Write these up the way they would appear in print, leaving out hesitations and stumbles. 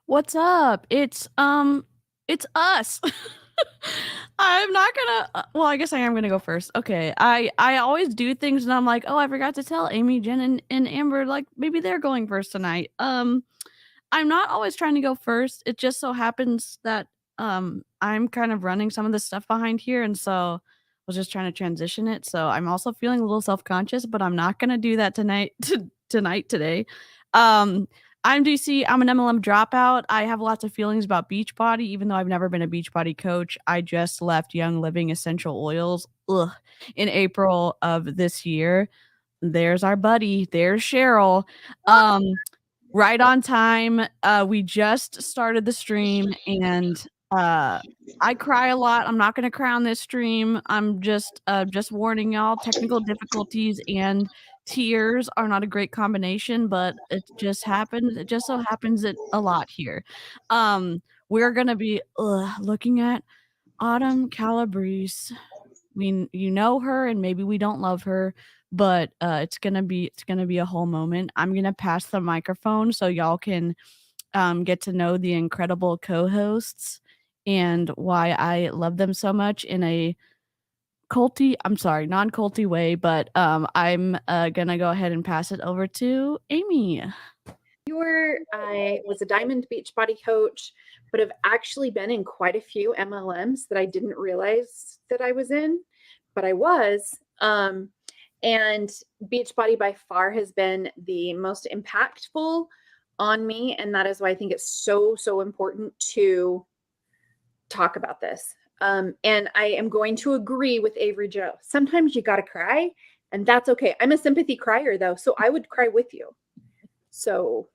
What's up? It's us. I'm not gonna well, I guess I am gonna go first. Okay. I always do things and I'm like, "Oh, I forgot to tell Amy, Jen, and Amber, like, maybe they're going first tonight." I'm not always trying to go first. It just so happens that, I'm kind of running some of the stuff behind here, and so I was just trying to transition it, so I'm also feeling a little self-conscious, but I'm not gonna do that tonight today. Um, I'm DC, I'm an MLM dropout. I have lots of feelings about Beachbody, even though I've never been a Beachbody coach. I just left Young Living Essential Oils, in April of this year. There's our buddy, there's Cheryl. Um Right on time. We just started the stream and, I cry a lot. I'm not gonna cry on this stream. I'm just warning y'all, technical difficulties and tears are not a great combination, but it just so happens that a lot here. We're gonna be, looking at Autumn Calabrese. You know her and maybe we don't love her, but, it's gonna be a whole moment. I'm gonna pass the microphone so y'all can, get to know the incredible co-hosts and why I love them so much in a non-culty way, but, I'm, gonna go ahead and pass it over to Amy. I was a Diamond Beachbody coach, but have actually been in quite a few MLMs that I didn't realize that I was in, but I was. And Beachbody by far has been the most impactful on me. And that is why I think it's so, so important to talk about this. And I am going to agree with Avery Joe. Sometimes you got to cry, and that's okay. I'm a sympathy crier, though, so I would cry with you. So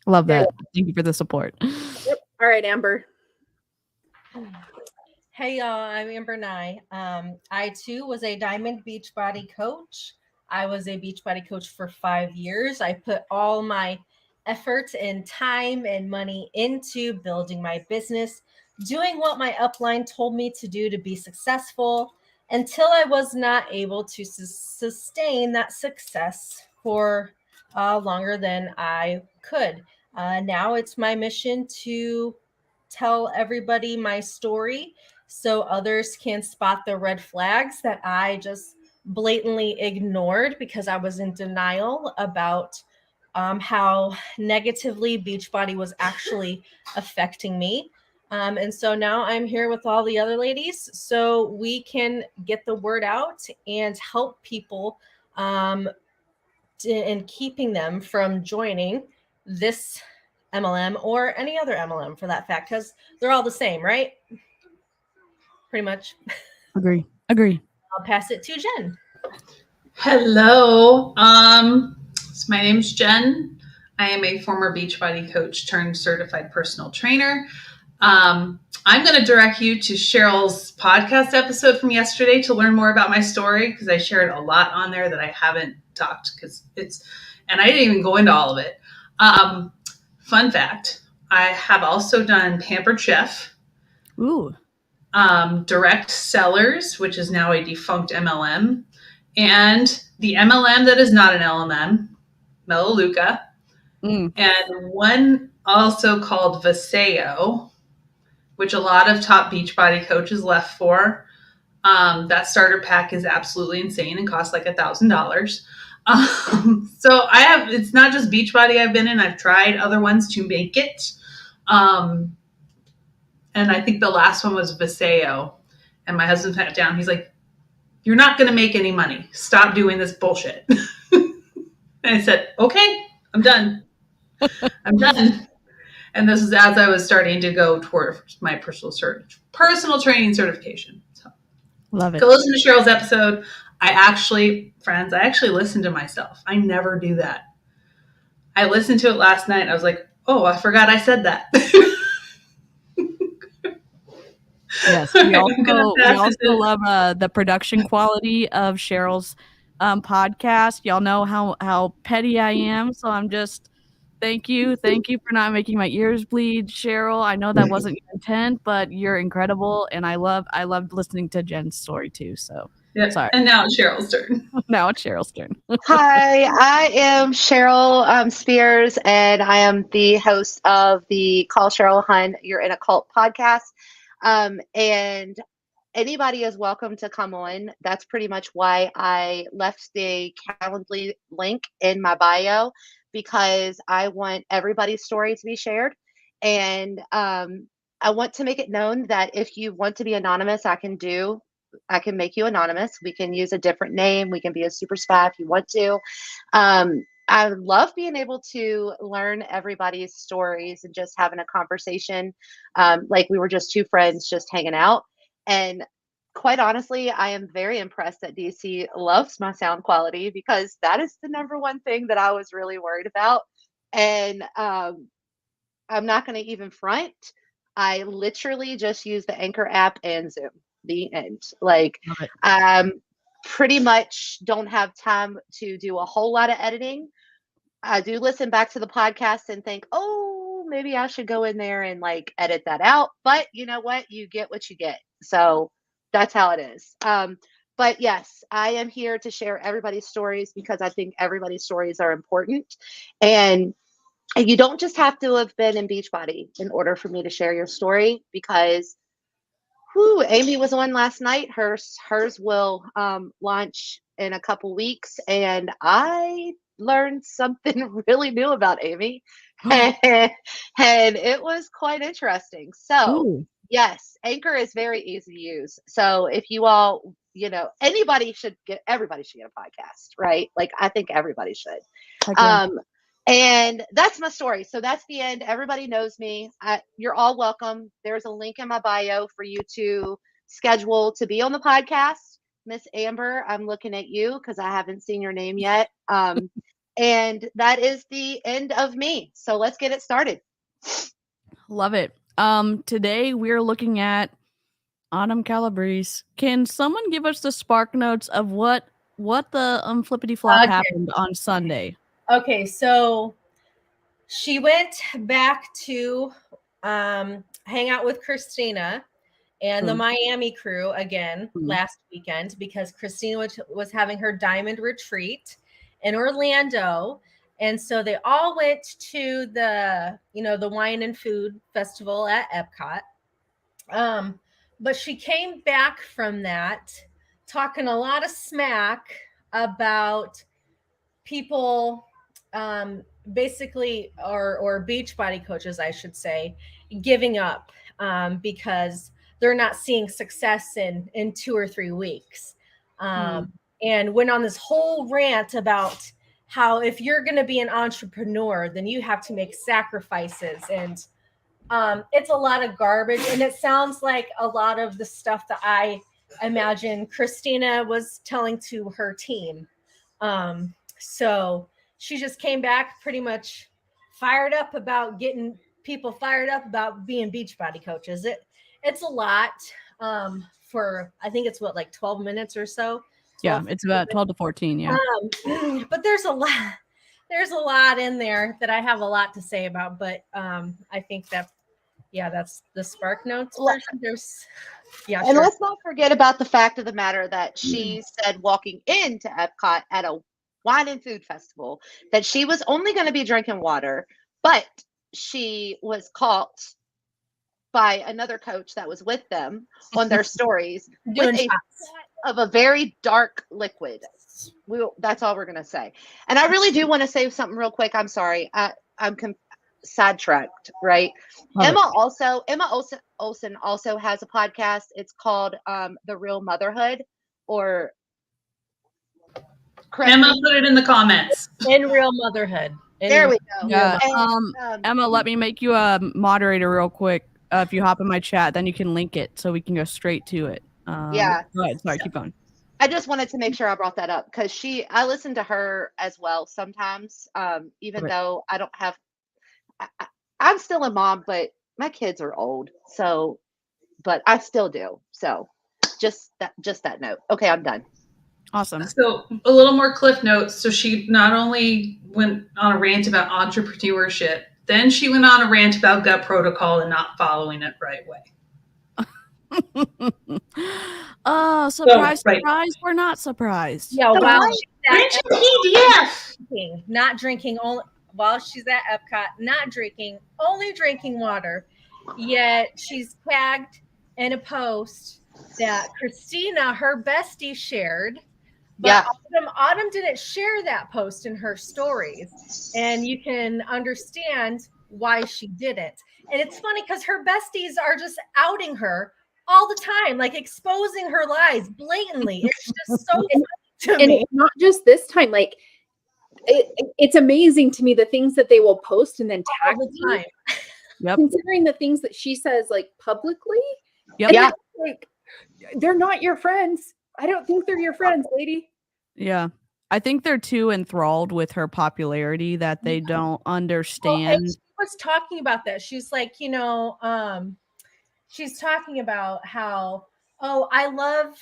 Love that. Thank you for the support. Yep. All right, Amber. Hey y'all, I'm Amber Nye. I too was a Diamond Beachbody coach. I was a Beachbody coach for 5 years. I put all my effort and time and money into building my business, doing what my upline told me to do to be successful until I was not able to sustain that success for longer than I could. Now it's my mission to tell everybody my story so others can spot the red flags that I just blatantly ignored because I was in denial about how negatively Beachbody was actually affecting me. And so now I'm here with all the other ladies so we can get the word out and help people in keeping them from joining this MLM or any other MLM for that fact, because they're all the same, right? Pretty much. Agree. I'll pass it to Jen. Hello. So my name's Jen. I am a former Beachbody coach turned certified personal trainer. I'm going to direct you to Cheryl's podcast episode from yesterday to learn more about my story because I shared a lot on there that I haven't talked and I didn't even go into all of it. Fun fact, I have also done Pampered Chef. Ooh. Direct Sellers, which is now a defunct MLM, and the MLM that is not an LMM, Melaleuca, Mm. and one also called Viseo, which a lot of top Beachbody coaches left for. That starter pack is absolutely insane and costs like $1,000. So it's not just Beachbody I've been in. I've tried other ones to make it. And I think the last one was Viseo. And my husband sat down. He's like, "You're not going to make any money. Stop doing this bullshit." And I said, "Okay, I'm done. I'm done." And this is as I was starting to go towards my personal training certification. So Love it. go listen to Cheryl's episode. I actually listen to myself. I never do that. I listened to it last night. I was like, "Oh, I forgot I said that." Yes, we also love the production quality of Cheryl's podcast. Y'all know how petty I am, so I'm just thank you for not making my ears bleed, Cheryl. I know that wasn't your intent, but you're incredible, and I loved listening to Jen's story too. So Yeah. sorry. And now it's Cheryl's turn. Now it's Cheryl's turn. Hi, I am Cheryl Spears, and I am the host of the Call Cheryl Hun, You're in a Cult podcast. And anybody is welcome to come on. That's pretty much why I left the Calendly link in my bio, because I want everybody's story to be shared. And I want to make it known that if you want to be anonymous, I can make you anonymous. We can use a different name. We can be a super spy if you want to. I love being able to learn everybody's stories and just having a conversation. Like we were just two friends just hanging out. And quite honestly, I am very impressed that DC loves my sound quality, because that is the number one thing that I was really worried about. And I'm not going to even front. I literally just use the Anchor app and Zoom. The end. Like, pretty much don't have time to do a whole lot of editing. I do listen back to the podcast and think, oh, maybe I should go in there and like edit that out. But you know what? You get what you get. So that's how it is. But yes, I am here to share everybody's stories, because I think everybody's stories are important. And you don't just have to have been in Beachbody in order for me to share your story, because Amy was on last night. Hers will launch in a couple weeks, and I learned something really new about Amy, and it was quite interesting. So, Ooh. yes, Anchor is very easy to use. So, if you all, everybody should get a podcast, right? Like, I think everybody should. Okay. And that's my story. So that's the end. Everybody knows me. You're all welcome. There's a link in my bio for you to schedule to be on the podcast. Miss Amber, I'm looking at you because I haven't seen your name yet. And that is the end of me. So let's get it started. Love it. Today we're looking at Autumn Calabrese. Can someone give us the spark notes of what the flippity flop happened on Sunday? Okay, so she went back to hang out with Christina and the Miami crew again last weekend, because Christina was having her diamond retreat in Orlando. And so they all went to the wine and food festival at Epcot. But she came back from that talking a lot of smack about people basically, or Beachbody coaches, I should say, giving up because they're not seeing success in 2 or 3 weeks. And went on this whole rant about how if you're going to be an entrepreneur, then you have to make sacrifices. And it's a lot of garbage. And it sounds like a lot of the stuff that I imagine Christina was telling to her team. So she just came back pretty much fired up about getting people fired up about being Beachbody coaches. It's a lot for, I think it's like 12 minutes or so. Yeah, it's about 12 to 14. Yeah. But there's a lot in there that I have a lot to say about, but I think that yeah, that's the Spark Notes Le- version. There's, yeah, And sure. let's not forget about the fact of the matter that she said walking into Epcot at a wine and food festival that she was only going to be drinking water, but she was caught by another coach that was with them on their stories with Doing a shots. of a very dark liquid. That's all we're going to say. And I really do want to say something real quick. I'm sorry. I'm sidetracked, right? Love Emma Olsen also has a podcast. It's called The Real Motherhood, or correct Emma, me. put it in the comments. In Real Motherhood. There we go. Yeah. And, Emma, let me make you a moderator real quick. If you hop in my chat, then you can link it so we can go straight to it. Yeah. Go ahead. Sorry, keep going. I just wanted to make sure I brought that up because I listen to her as well sometimes, even Right. though I don't have, I'm still a mom, but my kids are old. So, but I still do. So just that note. Okay, I'm done. Awesome. So a little more cliff notes. So she not only went on a rant about entrepreneurship, then she went on a rant about gut protocol and not following it right way. Oh, surprise, right. surprise. We're not surprised. Yeah, So while why- she's at PDF. not drinking, only while she's at Epcot, not drinking, only drinking water. Yet she's tagged in a post that Christina, her bestie, shared. But Yeah. Autumn didn't share that post in her stories. And you can understand why she didn't. And it's funny because her besties are just outing her all the time, like exposing her lies blatantly. It's just so funny to And me. it's not just this time, like it's amazing to me the things that they will post and then All tag the me, time. Yep. considering the things that she says like publicly. Yep. And Yeah. like they're not your friends. I don't think they're your friends, lady. Yeah. I think they're too enthralled with her popularity that they don't Well, and understand. she was talking about that. She's like, she's talking about how, oh, I love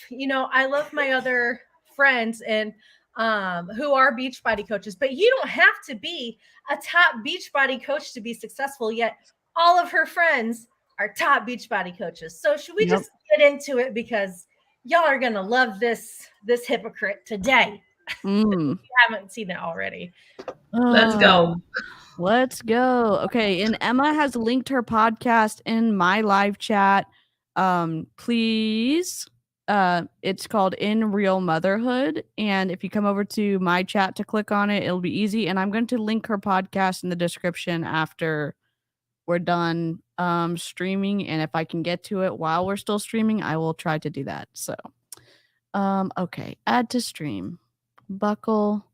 my other friends and who are Beachbody coaches, but you don't have to be a top Beachbody coach to be successful. Yet all of her friends are top Beachbody coaches. So should we Yep. just get into it, because y'all are gonna love this hypocrite today. Mm. Haven't seen it already. Let's go. Let's go. Okay, and Emma has linked her podcast in my live chat. Please. It's called In Real Motherhood, and if you come over to my chat to click on it, it'll be easy. And I'm going to link her podcast in the description after we're done streaming, and if I can get to it while we're still streaming, I will try to do that. So, okay, add to stream, buckle.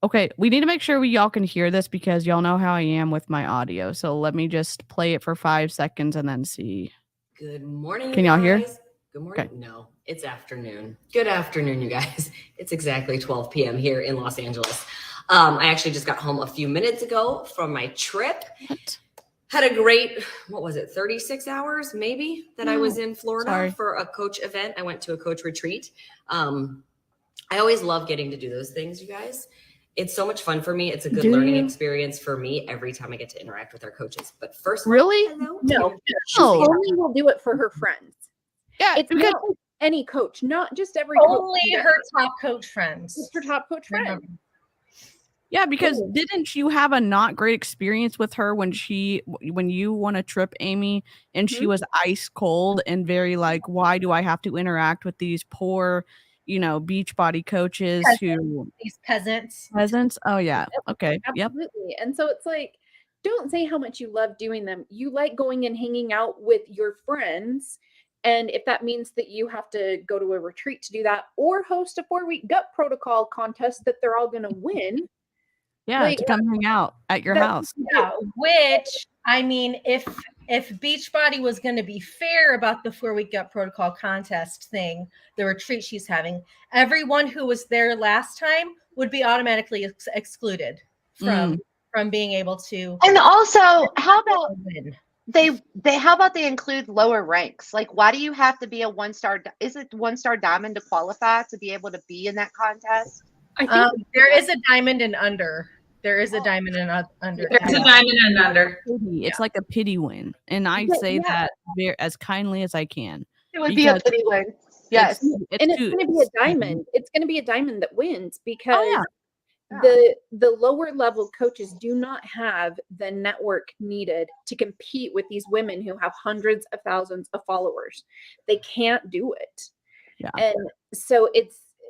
Okay, we need to make sure y'all can hear this because y'all know how I am with my audio. So let me just play it for 5 seconds and then see. Good morning. Can y'all hear? Good morning. Okay. No, it's afternoon. Good afternoon, you guys. It's exactly 12 p.m. here in Los Angeles. I actually just got home a few minutes ago from my trip. What? Had a great, 36 hours maybe that I was in Florida Sorry. for a coach event. I went to a coach retreat. I always love getting to do those things, you guys. It's so much fun for me. It's a good learning experience for me every time I get to interact with our coaches. But first, Really? hello. No, Oh. Only will do it for her friends. Yeah, It's because not like any coach, not just every coach. Only her top coach friends. Just her top coach friend. Remember. yeah, because didn't you have a not great experience with her when you won a trip, Amy, and she was ice cold and very like, why do I have to interact with these poor, Beachbody coaches who These peasants. peasants? Oh yeah. Okay. Yep. Absolutely. And so it's like, don't say how much you love doing them. You like going and hanging out with your friends. And if that means that you have to go to a retreat to do that or host a 4-week gut protocol contest that they're all going to win. Yeah, Like, to come hang out at your that- house. Yeah, which, I mean, if Beachbody was going to be fair about the 4-week gut protocol contest thing, the retreat she's having, everyone who was there last time would be automatically excluded from being able to And also, how about win. how about they include lower ranks? Like, why do you have to be a 1-star? Is it 1-star diamond to qualify to be able to be in that contest? I think There is a diamond and under. There is a diamond and under. There's a diamond and under. It's like a pity win, and I say that as kindly as I can. It would be a pity win. Yes. And it's going to be a diamond. It's going to be a diamond that wins because the lower level coaches do not have the network needed to compete with these women who have hundreds of thousands of followers. They can't do it. Yeah. And so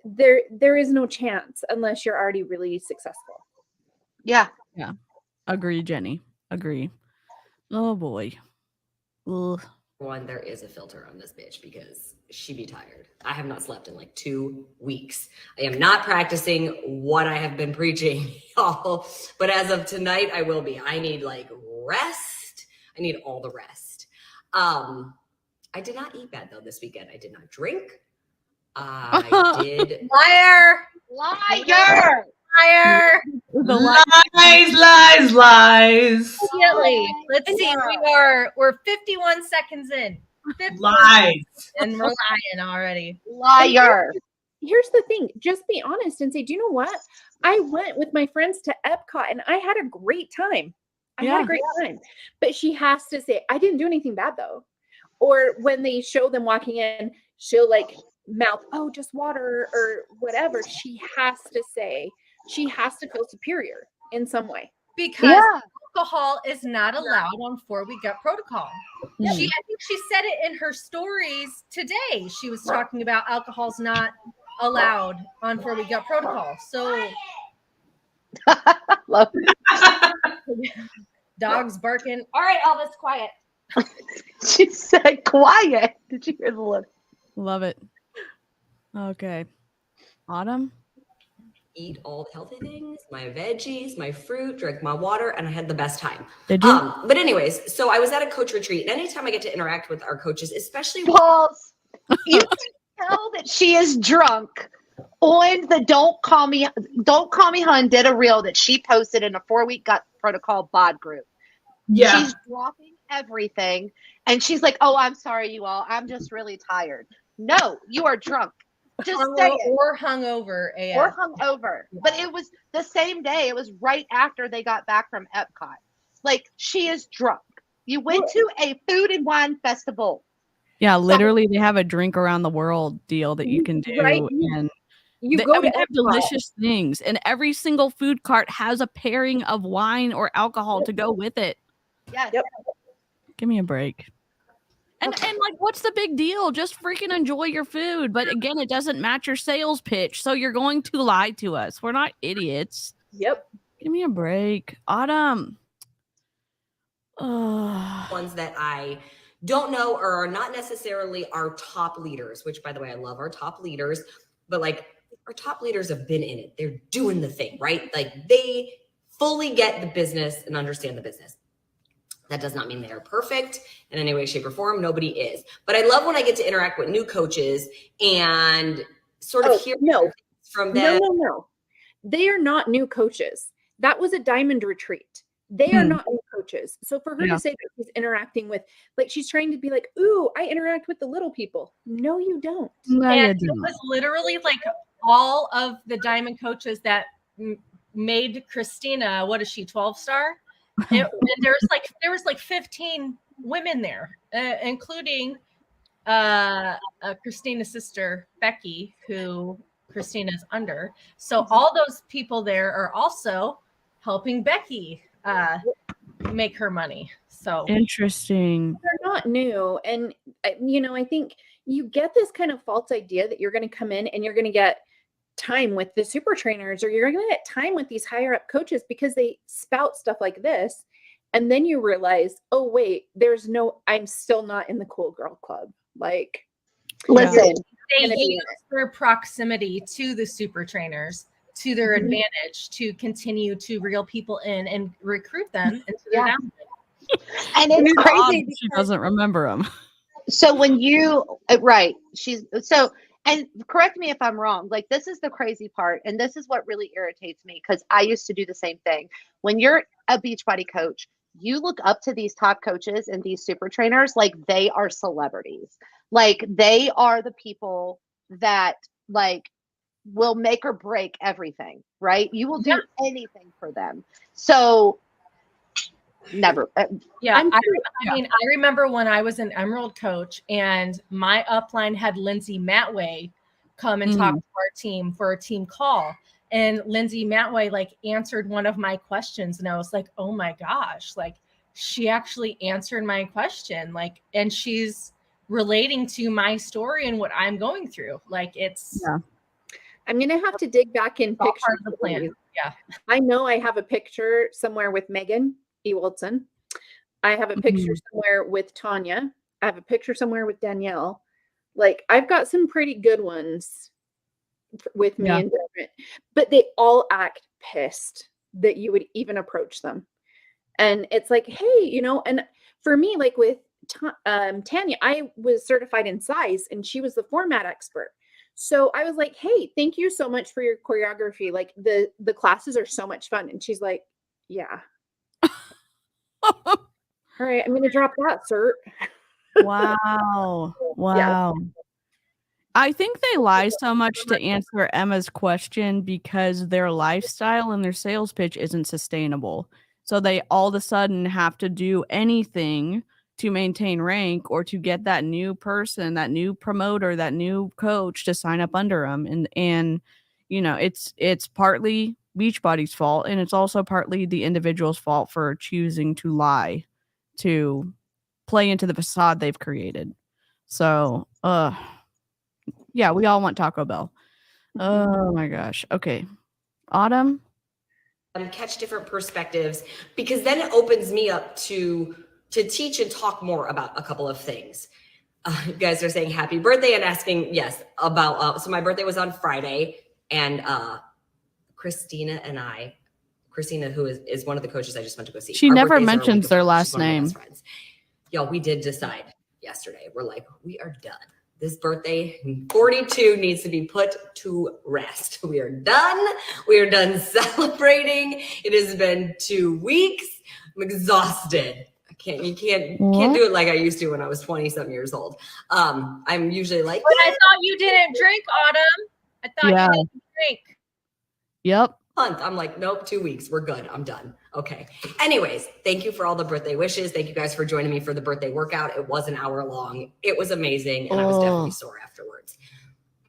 there is no chance unless you're already really successful. Yeah. Yeah. Agree, Jenny. Agree. Oh boy. Ugh. One, there is a filter on this bitch because she be tired. I have not slept in like 2 weeks. I am not practicing what I have been preaching, y'all. But as of tonight, I will be. I need like rest. I need all the rest. I did not eat bad though this weekend. I did not drink. I did. Liar! Lies. Immediately. Let's see. We're 51 seconds in. 51 Lies. and we're lying already. Liar. Here's the thing. Just be honest and say, do you know what? I went with my friends to Epcot and I had a great time. Had a great time. But she has to say, I didn't do anything bad though. Or when they show them walking in, she'll like mouth, oh, just water or whatever. She has to feel superior in some way. Because alcohol is not allowed on 4-week gut protocol. I think she said it in her stories today. She was talking about alcohol's not allowed on 4-week gut protocol. So Love dogs barking. All right, Elvis, quiet. She said quiet. Did you hear the look? Love it. Okay. Autumn? Eat all the healthy things, my veggies, my fruit, drink my water, and I had the best time. Did you? But anyways, so I was at a coach retreat, and anytime I get to interact with our coaches, especially Balls. You can tell that she is drunk on the Don't Call Me Hun did a reel that she posted in a 4-week gut protocol bod group. Yeah. She's dropping everything and she's like, oh, I'm sorry, you all. I'm just really tired. No, you are drunk. Just say it. Or hungover. Or hungover. But it was the same day. It was right after they got back from Epcot. Like, she is drunk. You went to a food and wine festival. Yeah, literally, they have a drink around the world deal that you can do. Right. And They have delicious things. And every single food cart has a pairing of wine or alcohol to go with it. Yes. Yep. Give me a break. And like, what's the big deal? Just freaking enjoy your food. But again, it doesn't match your sales pitch. So you're going to lie to us. We're not idiots. Yep. Give me a break. Autumn. ones that I don't know or are not necessarily our top leaders, which by the way, I love our top leaders, but like our top leaders have been in it. They're doing the thing, right? Like they fully get the business and understand the business. That does not mean they are perfect in any way, shape, or form. Nobody is. But I love when I get to interact with new coaches and sort of hear from them. No. They are not new coaches. That was a diamond retreat. They are not new coaches. So for her to say that she's interacting with, like, she's trying to be like, ooh, I interact with the little people. No, you don't. And it was literally like all of the diamond coaches that made Christina, what is she, 12-star? And there was like 15 women there, including Christina's sister Becky, who Christina's under. So all those people there are also helping Becky make her money. So interesting. They're not new, and I think you get this kind of false idea that you're going to come in and you're going to get time with the super trainers, or you're going to get time with these higher up coaches because they spout stuff like this. And then you realize, oh, wait, I'm still not in the cool girl club. Like, listen, they use their proximity to the super trainers to their advantage to continue to reel people in and recruit them into their downline. And it's crazy. She doesn't remember them. So when and correct me if I'm wrong, like this is the crazy part. And this is what really irritates me because I used to do the same thing. When you're a Beachbody coach, you look up to these top coaches and these super trainers like they are celebrities. Like they are the people that like will make or break everything, right? You will do anything for them. So never. Yeah, I'm I mean, I remember when I was an Emerald coach and my upline had Lindsay Matway come and talk to our team for a team call. And Lindsay Matway like answered one of my questions. And I was like, oh my gosh, like she actually answered my question. Like, and she's relating to my story and what I'm going through. Like it's I'm going to have to dig back in all pictures. part of the plan. Yeah. I know I have a picture somewhere with Megan Ewaldson. I have a picture somewhere with Tanya. I have a picture somewhere with Danielle. Like I've got some pretty good ones with me and Dermot, but they all act pissed that you would even approach them. And it's like, hey, you know, and for me, like with Tanya, I was certified in size and she was the format expert. So I was like, hey, thank you so much for your choreography. Like the classes are so much fun. And she's like, yeah. All right, I'm going to drop that, sir. Wow. Wow. I think they lie so much to answer Emma's question because their lifestyle and their sales pitch isn't sustainable. So they all of a sudden have to do anything to maintain rank or to get that new person, that new promoter, that new coach to sign up under them. And you know, it's partly Beachbody's fault, and it's also partly the individual's fault for choosing to lie to play into the facade they've created. So, yeah, we all want Taco Bell. Oh my gosh. Okay. Autumn? Catch different perspectives, because then it opens me up to teach and talk more about a couple of things. You guys are saying happy birthday and asking, yes, about, so my birthday was on Friday, and Christina, who is one of the coaches I just went to go see. She never mentions their last name. Y'all, we did decide yesterday. We're like, we are done. This birthday, 42, needs to be put to rest. We are done. We are done celebrating. It has been 2 weeks. I'm exhausted. You can't do it like I used to when I was 20-something years old. I'm usually like, but I thought you didn't drink, Autumn. I thought you didn't drink. Yep. Month. I'm like, nope, 2 weeks. We're good. I'm done. Okay. Anyways, thank you for all the birthday wishes. Thank you guys for joining me for the birthday workout. It was an hour long. It was amazing. And I was definitely sore afterwards.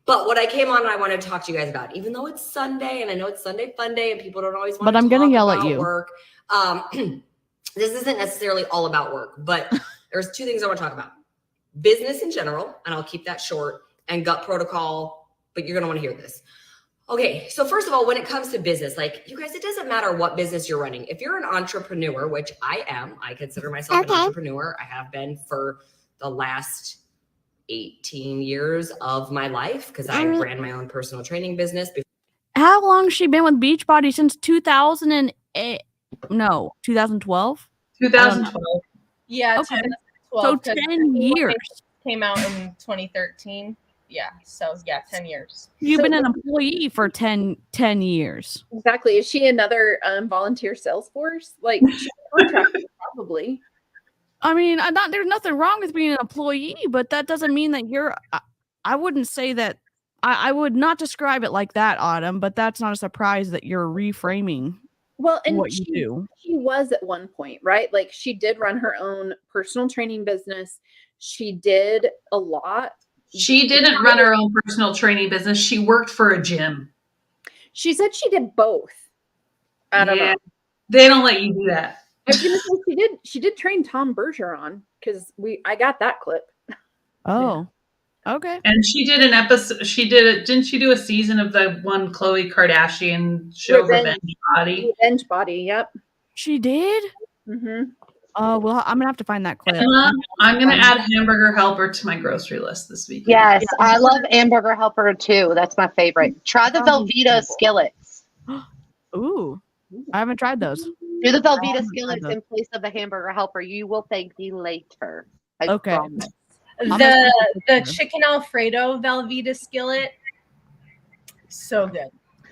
But what I came on and I want to talk to you guys about, even though it's Sunday and I know it's Sunday fun day and people don't always want to talk about work. But I'm going to yell at you. This isn't necessarily all about work, but there's 2 things I want to talk about. Business in general, and I'll keep that short, and gut protocol, but you're going to want to hear this. Okay, so first of all, when it comes to business, like you guys, it doesn't matter what business you're running. If you're an entrepreneur, which I am, I consider myself an entrepreneur. I have been for the last 18 years of my life because I ran my own personal training business. How long has she been with Beachbody? Since 2008? No, 2012? 2012. Yeah, okay. 2012. So 10 years. Came out in 2013. Yeah, so yeah, 10 years. You've been an employee for 10 years. Exactly. Is she another volunteer sales force? Like she's contracted, probably. I mean, there's nothing wrong with being an employee, but that doesn't mean that you're. I wouldn't say that. I would not describe it like that, Autumn. But that's not a surprise that you're reframing. Well, and what you do. She was at one point, right? Like she did run her own personal training business. She did a lot. She didn't run her own personal training business. She worked for a gym. She said she did both. I don't know. They don't let you do that. I was gonna say she did train Tom Bergeron because I got that clip. Oh. Okay. And she did an episode. Didn't she do a season of the one Khloe Kardashian show, Revenge Body? Revenge Body, yep. She did? Mm-hmm. Oh, well, I'm going to have to find that clip. Emma, I'm going to add Hamburger Helper to my grocery list this week. Yes, I love Hamburger Helper too. That's my favorite. Try the Velveeta skillets. Ooh, I haven't tried those. Do the Velveeta skillets in place of the Hamburger Helper. You will thank me later. I promise. The chicken Alfredo Velveeta skillet, so good.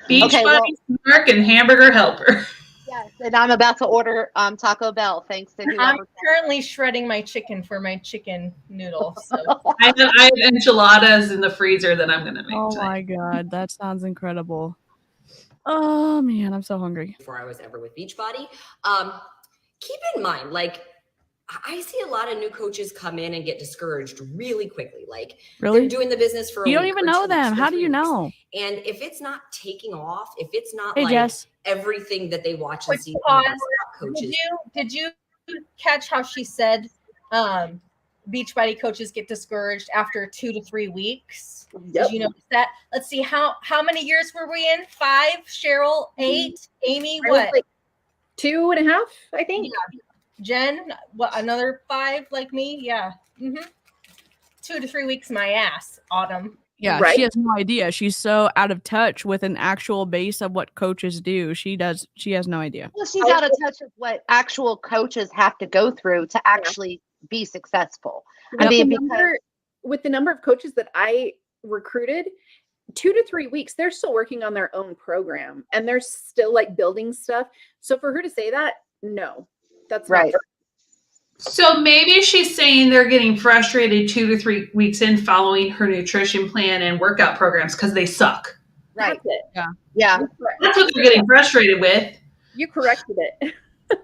Beachbody, SNARK, and Hamburger Helper. Yes, and I'm about to order Taco Bell thanks to I'm whoever. currently shredding my chicken for my chicken noodle. So I have enchiladas in the freezer that I'm gonna make Oh tonight. my god, that sounds incredible. Oh man, I'm so hungry. Before I was ever with Beachbody, keep in mind, like, I see a lot of new coaches come in and get discouraged really quickly. Like, Really? they're doing the business for a You don't week even or know 2 them. weeks or How do 3 you weeks. know? And if it's not taking off, if it's not Hey, like Jess. everything that they watch and Quick see from pause. the top coaches. Did you catch how she said Beachbody coaches get discouraged after 2 to 3 weeks? Yep. Did you notice that? Let's see, how many years were we in? 5, Cheryl, 8, Amy, I was what? like 2.5, I think. Yeah. Jen, what, another 5 like me? Yeah. 2 to 3 weeks my ass, Autumn. Yeah, Right? she has no idea. She's so out of touch with an actual base of what coaches do. She has no idea. Well, she's out of touch with what actual coaches have to go through to actually be successful. I mean, With the number of coaches that I recruited, 2 to 3 weeks, they're still working on their own program and they're still like building stuff. So for her to say that, no, that's right. not. So maybe she's saying they're getting frustrated 2 to 3 weeks in following her nutrition plan and workout programs because they suck. Right. That's it. Yeah. That's what they're getting frustrated with. You corrected it. Let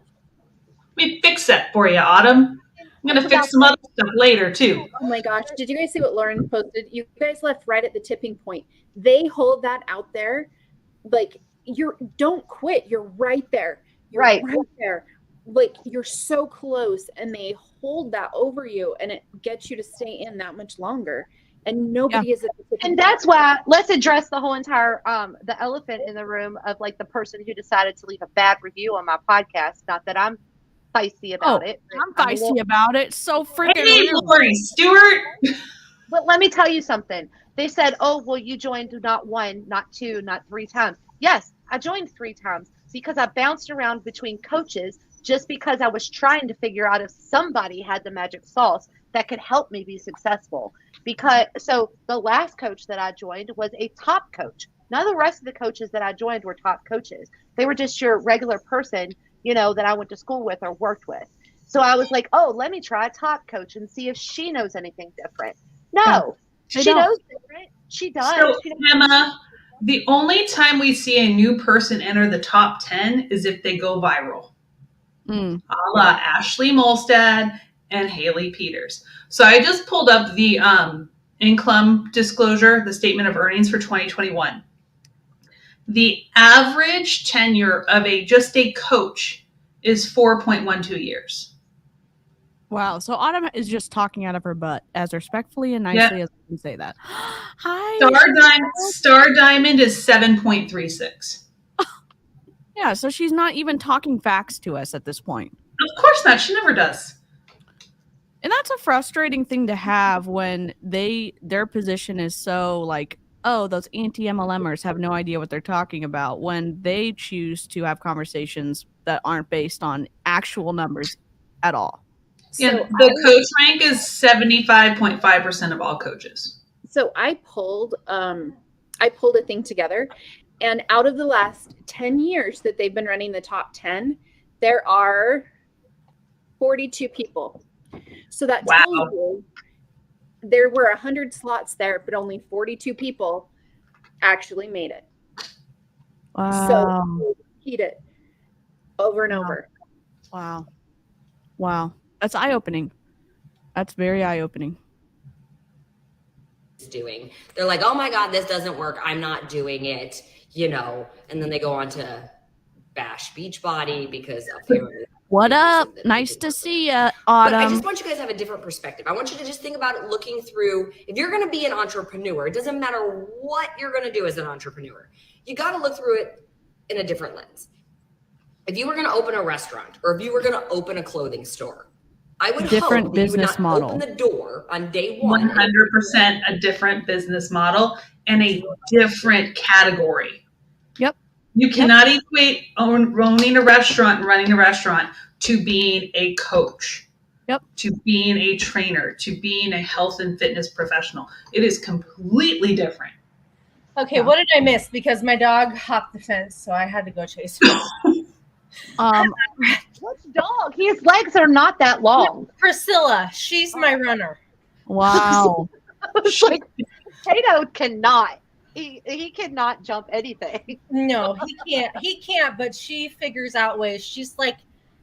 me fix that for you, Autumn. I'm going to fix some other stuff later, too. Oh my gosh. Did you guys see what Lauren posted? You guys left right at the tipping point. They hold that out there. Like, don't quit. You're right there. You're right there. Like, you're so close, and they hold that over you, and it gets you to stay in that much longer. And nobody is at the tipping point. And that's why let's address the whole entire the elephant in the room of like the person who decided to leave a bad review on my podcast. Not that I'm feisty about it. I'm feisty about it. So freaking Hey, Lori Stewart. But let me tell you something. They said, oh, well, you joined not 1, not 2, not 3 times. Yes, I joined 3 times because I bounced around between coaches just because I was trying to figure out if somebody had the magic sauce that could help me be successful. So the last coach that I joined was a top coach. None of the rest of the coaches that I joined were top coaches. They were just your regular person, that I went to school with or worked with. So I was like, oh, let me try a top coach and see if she knows anything different. No, she knows different. She does. So, Emma, the only time we see a new person enter the top 10 is if they go viral. A la Ashley Molstad and Haley Peters. So I just pulled up the income disclosure, the statement of earnings for 2021. The average tenure of just a coach is 4.12 years. Wow. So Autumn is just talking out of her butt as respectfully and nicely as I can say that. Hi. Star Diamond is 7.36. Yeah, so she's not even talking facts to us at this point. Of course not. She never does. And that's a frustrating thing to have when their position is so like, oh, those anti-MLMers have no idea what they're talking about when they choose to have conversations that aren't based on actual numbers at all. Yeah, so the coach rank is 75.5% of all coaches. So I pulled a thing together, and out of the last 10 years that they've been running the top 10, there are 42 people. So that tells you there were 100 slots there, but only 42 people actually made it. Wow. So repeat it over and over. Wow. That's eye-opening. That's very eye-opening. They're like, oh my God, this doesn't work. I'm not doing it, and then they go on to bash Beachbody because apparently. What up? Nice to see you, Autumn. But I just want you guys to have a different perspective. I want you to just think about it looking through, if you're going to be an entrepreneur, it doesn't matter what you're going to do as an entrepreneur. You got to look through it in a different lens. If you were going to open a restaurant or if you were going to open a clothing store, I would different hope that business you would not model. Open the door on day one. 100% a different business model and a different category. Yep. You cannot equate owning a restaurant and running a restaurant to being a coach. Yep. To being a trainer, to being a health and fitness professional. It is completely different. Okay, what did I miss? Because my dog hopped the fence, so I had to go chase him. Which dog? His legs are not that long. Priscilla, she's my runner. Wow. It's like Potato cannot. He cannot jump anything. No, he can't, but she figures out ways. She's like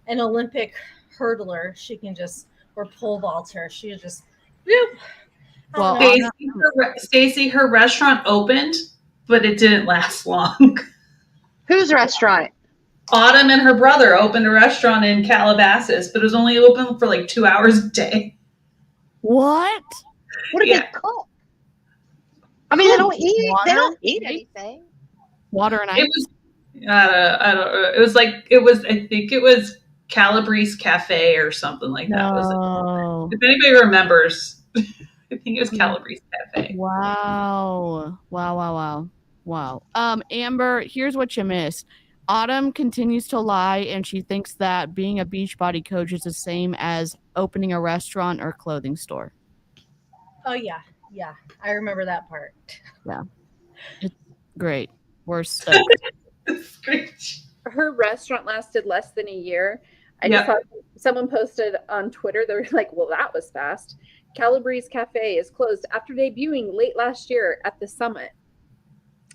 an Olympic hurdler. She can just, or pole vaulter. She just, whoop. Well, Stacy, her restaurant opened, but it didn't last long. Whose restaurant? Autumn and her brother opened a restaurant in Calabasas, but it was only open for like 2 hours a day. What? What did they cook? I mean, they don't eat. Water? They don't eat anything. Water and ice? It was, I don't know. I think it was Calabrese Cafe or something like that. No. If anybody remembers, I think it was Calabrese Cafe. Wow. Wow. Amber, here's what you missed. Autumn continues to lie, and she thinks that being a Beachbody coach is the same as opening a restaurant or clothing store. Oh yeah, I remember that part. Yeah, it's great. We're stoked. It's great. Her restaurant lasted less than a year. I just saw someone posted on Twitter. They were like, "Well, that was fast." Calabrese Cafe is closed after debuting late last year at the Summit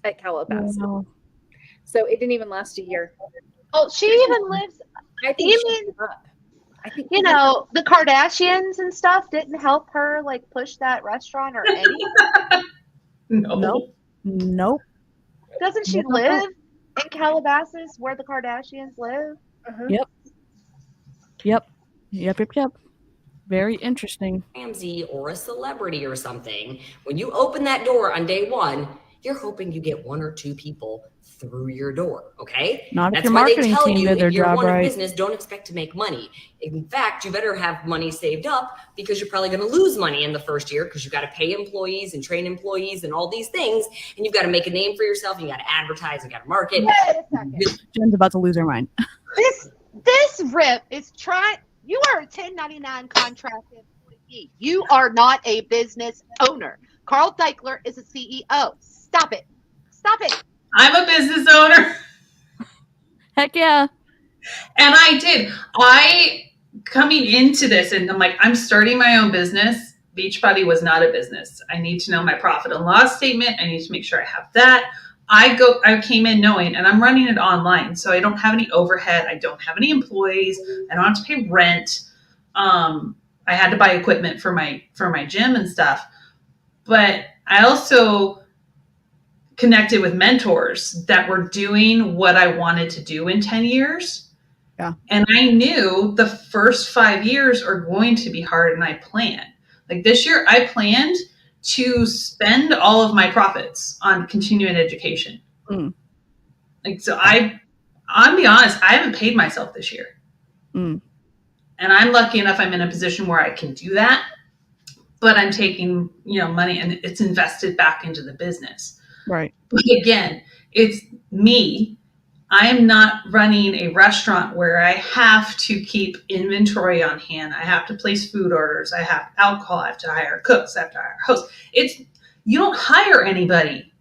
at Calabasas. Wow. So it didn't even last a year. Oh, she even lives. I think she's up. I think The Kardashians and stuff didn't help her like push that restaurant or anything. Nope. Doesn't she live in Calabasas where the Kardashians live? Yep. Very interesting. Ramsey or a celebrity or something, when you open that door on day one, you're hoping you get 1 or 2 people through your door, okay? Not if That's your why they marketing tell team you did their if you're job one right. in business, don't expect to make money. In fact, you better have money saved up because you're probably going to lose money in the first year because you've got to pay employees and train employees and all these things, and you've got to make a name for yourself. You got to advertise. You got to market. Wait a second. Jen's about to lose her mind. This rip is trying. You are a 1099 contracted employee. You are not a business owner. Carl Deichler is a CEO. Stop it. I'm a business owner. Heck yeah. And coming into this, and I'm like, I'm starting my own business. Beachbody was not a business. I need to know my profit and loss statement. I need to make sure I have that. I came in knowing, and I'm running it online, so I don't have any overhead. I don't have any employees. I don't have to pay rent. I had to buy equipment for my gym and stuff. But I also connected with mentors that were doing what I wanted to do in 10 years. Yeah. And I knew the first 5 years are going to be hard, and I planned. Like this year, I planned to spend all of my profits on continuing education. Like, so I'm be honest, I haven't paid myself this year. And I'm lucky enough I'm in a position where I can do that, but I'm taking, money and it's invested back into the business. Right. But again, it's me. I am not running a restaurant where I have to keep inventory on hand. I have to place food orders. I have alcohol. I have to hire cooks. I have to hire hosts. You don't hire anybody.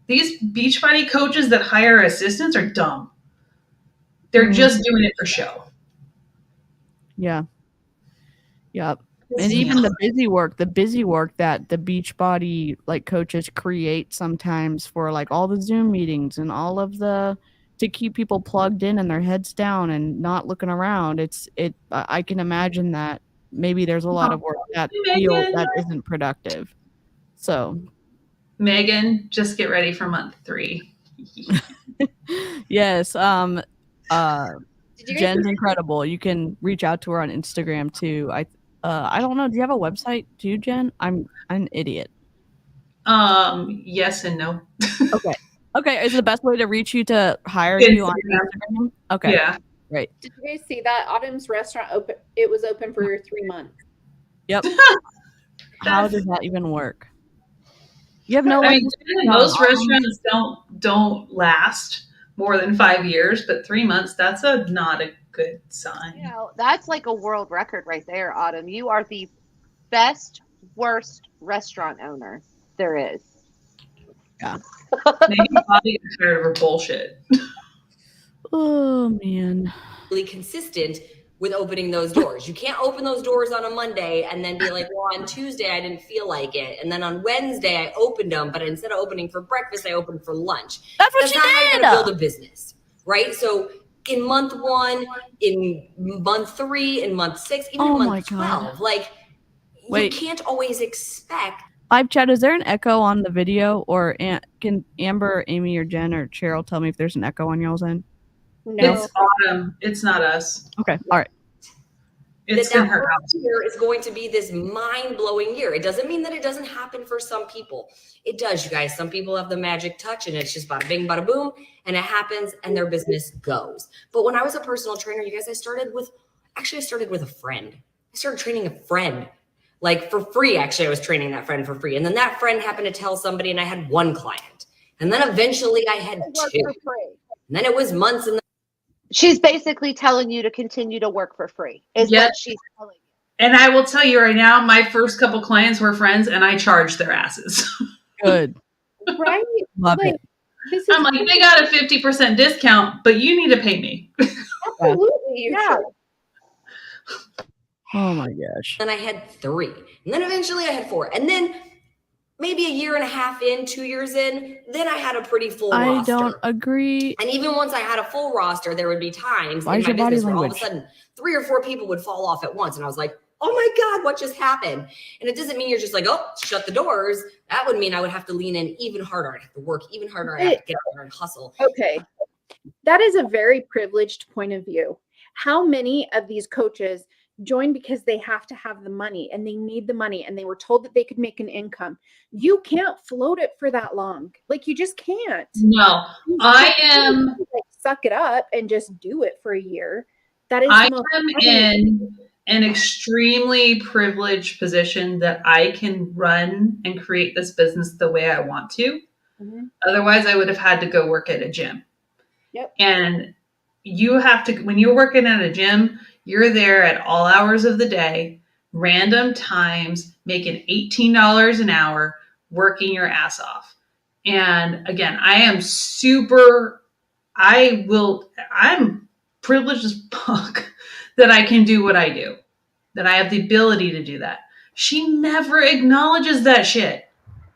These Beachbody coaches that hire assistants are dumb. They're just doing it for show. Yeah. Yep. And even the busy work that the Beachbody coaches create sometimes for all the Zoom meetings and all of to keep people plugged in and their heads down and not looking around. I can imagine that maybe there's a lot of work that isn't productive. So Megan, just get ready for month 3. Yes. Jen's incredible. You can reach out to her on Instagram too. I don't know. Do you have a website too, Jen? I'm an idiot. Yes and no. Okay. Is the best way to reach you to hire you on Instagram? Okay. Yeah. Great. Did you guys see that Autumn's restaurant open? It was open for 3 months. Yep. How does that even work? You have no. Most restaurants don't last more than 5 years, but 3 months, that's not a good sign. That's like a world record right there, Autumn. You are the worst restaurant owner there is. Yeah. Maybe Bobby got tired of her bullshit. Oh man. Really consistent with opening those doors. You can't open those doors on a Monday and then be like, well, on Tuesday I didn't feel like it, and then on Wednesday I opened them, but instead of opening for breakfast, I opened for lunch. That's what That's she not how you're did. going to build a business, right? So in month 1, in month 3, in month 6, even in month 12, like you can't always expect. Live chat, is there an echo on the video, or can Amber, Amy, or Jen, or Cheryl tell me if there's an echo on y'all's end? No. It's Autumn. It's not us. Okay, all right. It's in her house. Year is going to be this mind-blowing year. It doesn't mean that it doesn't happen for some people. It does, you guys. Some people have the magic touch, and it's just bada bing, bada boom, and it happens, and their business goes. But when I was a personal trainer, you guys, I started with a friend. I started training a friend, like for free. Actually, I was training that friend for free, and then that friend happened to tell somebody, and I had 1 client, and then eventually I had 2, and then it was months, and She's basically telling you to continue to work for free, is what she's telling you. And I will tell you right now, my first couple clients were friends, and I charged their asses. Good. Right? Love it. I'm like, they got a 50% discount, but you need to pay me. Absolutely. Yeah. Oh my gosh. then I had 3, and then eventually I had 4, and then maybe a year and a half in, 2 years in, then I had a pretty full roster. I don't agree. And even once I had a full roster, there would be times Why in is my your body business where all of a language? sudden 3 or 4 people would fall off at once. And I was like, oh my God, what just happened? And it doesn't mean you're just like, oh, shut the doors. That would mean I would have to lean in even harder. I'd have to work even harder. I'd have to get out there and hustle. Okay. That is a very privileged point of view. How many of these coaches join because they have to have the money and they need the money and they were told that they could make an income? You can't float it for that long. Like, you just can't. No, I am. Like, suck it up and just do it for a year. That is I the most am in an extremely privileged position that I can run and create this business the way I want to. Mm-hmm. Otherwise, I would have had to go work at a gym. Yep. And you have to, when you're working at a gym, you're there at all hours of the day, random times, making $18 an hour, working your ass off. And again, I'm privileged as fuck that I can do what I do, that I have the ability to do that. She never acknowledges that shit.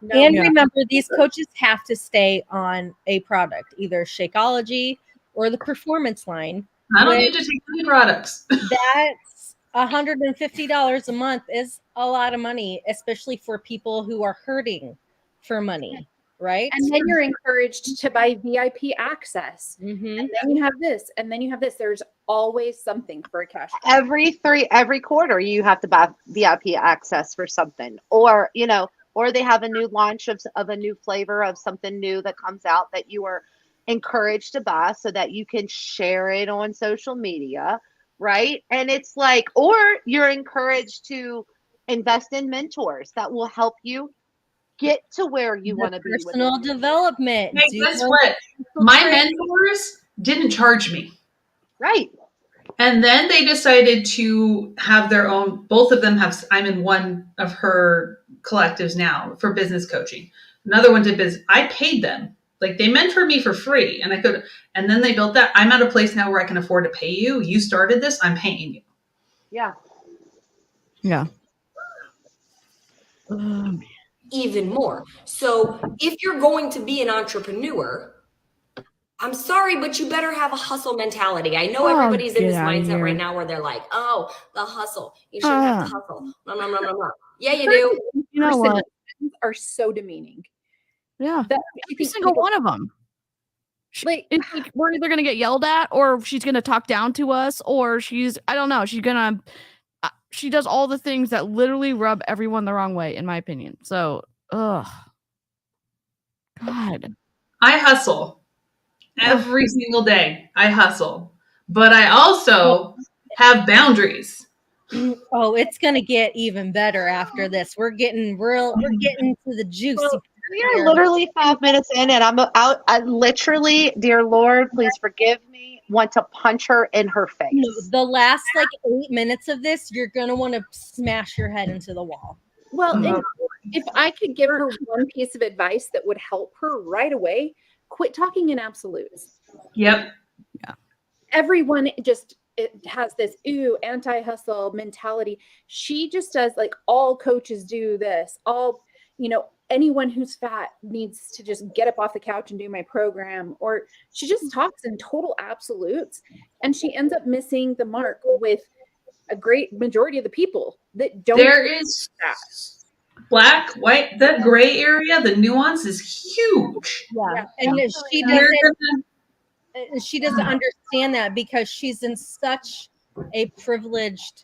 No. And remember, these coaches have to stay on a product, either Shakeology or the performance line. I don't need to take any products. That's $150 a month is a lot of money, especially for people who are hurting for money, right? And then you're encouraged to buy VIP access. Mm-hmm. And then you have this, and then you have this. There's always something for a cash. Every quarter you have to buy VIP access for something, or they have a new launch of a new flavor of something new that comes out that you are encouraged to buy so that you can share it on social media, right? And it's like, or you're encouraged to invest in mentors that will help you get to where you want to be. Personal development. Hey, guess what? My mentors didn't charge me. Right. And then they decided to have their own, both of them have, I'm in one of her collectives now for business coaching. Another one did business. I paid them. Like, they mentored me for free, and and then they built that. I'm at a place now where I can afford to pay you. You started this, I'm paying you. Yeah. Yeah. Even more. So if you're going to be an entrepreneur, I'm sorry, but you better have a hustle mentality. I know everybody's in this mindset right now where they're like, oh, the hustle. You shouldn't have to hustle. No, no, no, no, no. Yeah, you do. You know what? Are so demeaning. Yeah. Every single one of them. It's like we're either going to get yelled at, or she's going to talk down to us, or I don't know, she does all the things that literally rub everyone the wrong way, in my opinion. So, God. I hustle every single day. I hustle, but I also have boundaries. Oh, it's going to get even better after this. We're getting to the juice. Well, we are literally 5 minutes in, and I'm out. I literally, dear Lord, please forgive me, want to punch her in her face. No, the last 8 minutes of this, you're going to want to smash your head into the wall. Well, if I could give her one piece of advice that would help her right away, quit talking in absolutes. Yep. Yeah. everyone just it has this anti-hustle mentality. She just does like all coaches do this. All, anyone who's fat needs to just get up off the couch and do my program. Or she just talks in total absolutes, and she ends up missing the mark with a great majority of the people that don't. There is that. black, white, the gray area, the nuance is huge. Yeah. And she doesn't understand that because she's in such a privileged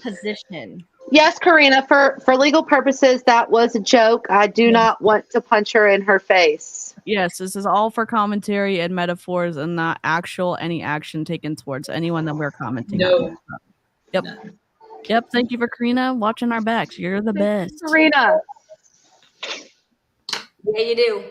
position. Yes, Karina, for legal purposes, that was a joke. I do not want to punch her in her face. Yes, this is all for commentary and metaphors and not any action taken towards anyone that we're commenting on. Yep. No. Yep. Thank you for Karina watching our backs. You're the best. Karina. Yeah, you do.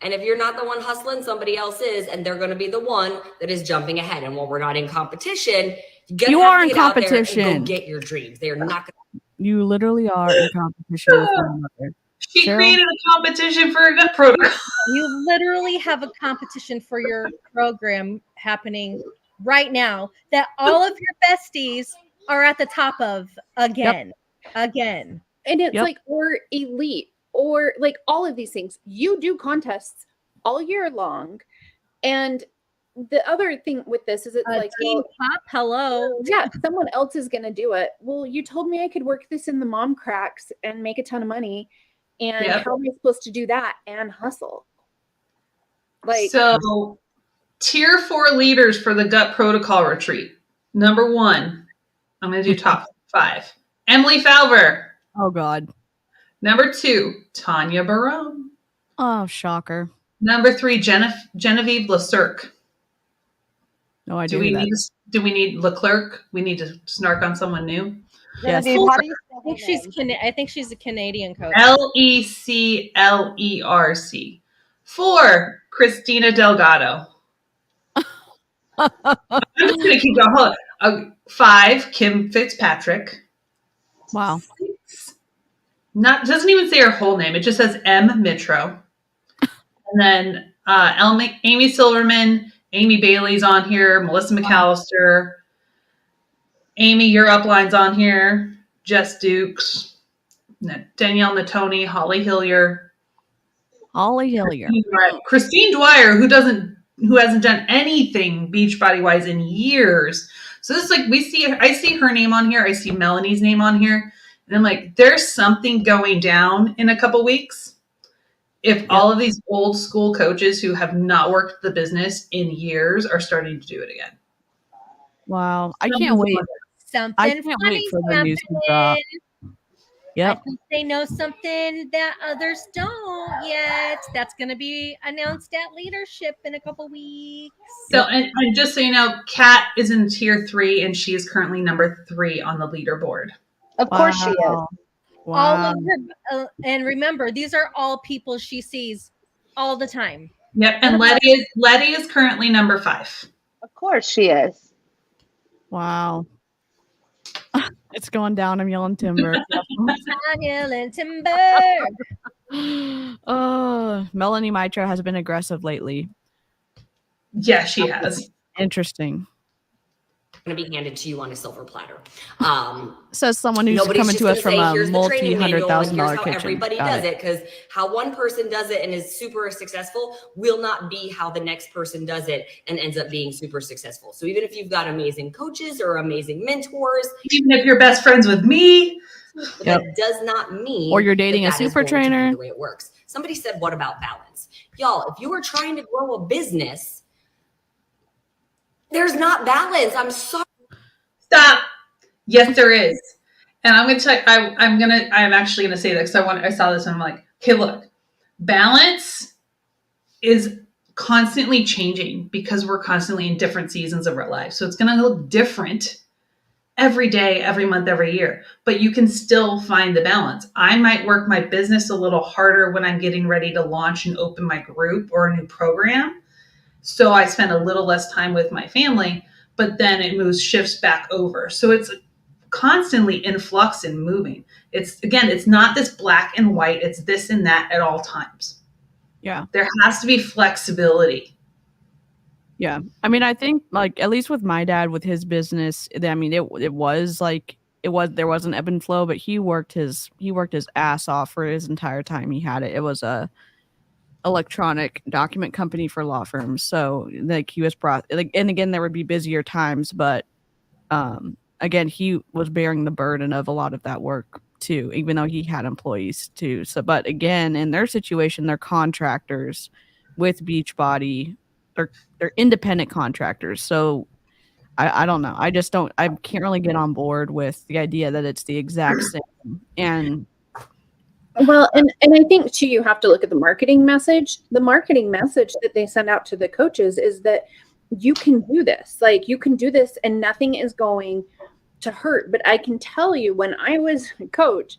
And if you're not the one hustling, somebody else is, and they're going to be the one that is jumping ahead. And while we're not in competition, you are in competition. And go get your dreams. They are not going to. You literally are in competition with one another. She created a competition for a gut protocol. You literally have a competition for your program happening right now that all of your besties are at the top of again. And it's like, or elite, or like all of these things. You do contests all year long. And the other thing with this is it's like Team Pop, hello. Yeah, someone else is gonna do it. Well, you told me I could work this in the mom cracks and make a ton of money. And how am I supposed to do that and hustle? Like, so tier 4 leaders for the gut protocol retreat. Number 1, I'm gonna do top 5. Emily Falver. Oh God. Number 2, Tanya Barone. Oh, shocker. Number 3, Genevieve LeClerc. No idea. Do we need Leclerc? We need to snark on someone new. Yes. I think she's a Canadian coach. Leclerc. 4, Christina Delgado. I'm just gonna keep going. 5, Kim Fitzpatrick. Wow. 6, doesn't even say her whole name. It just says M. Mitro. And then Amy Silverman, Amy Bailey's on here, Melissa McAllister, Amy, your upline's on here, Jess Dukes, Danielle Natoni, Holly Hillier. Christine Dwyer, who hasn't done anything Beachbody wise in years. So this is like I see her name on here, I see Melanie's name on here, and I'm like, there's something going down in a couple weeks. If all of these old school coaches who have not worked the business in years are starting to do it again. Wow. I can't wait. I can't wait for the news to drop. Yep. I think they know something that others don't yet. That's going to be announced at leadership in a couple weeks. So, and just so you know, Kat is in tier 3 and she is currently number 3 on the leaderboard. Of course she is. Wow. All of her, and remember, these are all people she sees all the time. Yep, and Letty is currently number 5. Of course she is. Wow. It's going down. I'm yelling timber. I'm yelling timber. Melanie Mitra has been aggressive lately. Yeah, she has. Interesting. Going to be handed to you on a silver platter. Says someone who's coming to us from a multi-$100,000 kitchen. Everybody does it, because how one person does it and is super successful will not be how the next person does it and ends up being super successful. So even if you've got amazing coaches or amazing mentors, even if you're best friends with me, that does not mean, or you're dating a super trainer, the way it works. Somebody said, what about balance? Y'all, if you are trying to grow a business, there's not balance. I'm sorry. Stop. Yes, there is. And I'm going to tell you, I'm actually going to say that because I saw this and I'm like, okay, look, balance is constantly changing because we're constantly in different seasons of our life. So it's going to look different every day, every month, every year, but you can still find the balance. I might work my business a little harder when I'm getting ready to launch and open my group or a new program. So I spend a little less time with my family, but then it shifts back over. So it's constantly in flux and moving. It's not this black and white. It's this and that at all times. Yeah. There has to be flexibility. Yeah. I mean, I think like at least with my dad with his business, I mean it was like there was an ebb and flow, but he worked his ass off for his entire time he had it. It was a electronic document company for law firms. So like he was and again there would be busier times, but again he was bearing the burden of a lot of that work too, even though he had employees too. So but again, in their situation, they're contractors with Beachbody. They're independent contractors. So I don't know. I can't really get on board with the idea that it's the exact same. And Well, and I think too, you have to look at the marketing message. The marketing message that they send out to the coaches is that you can do this. Like you can do this and nothing is going to hurt. But I can tell you when I was a coach,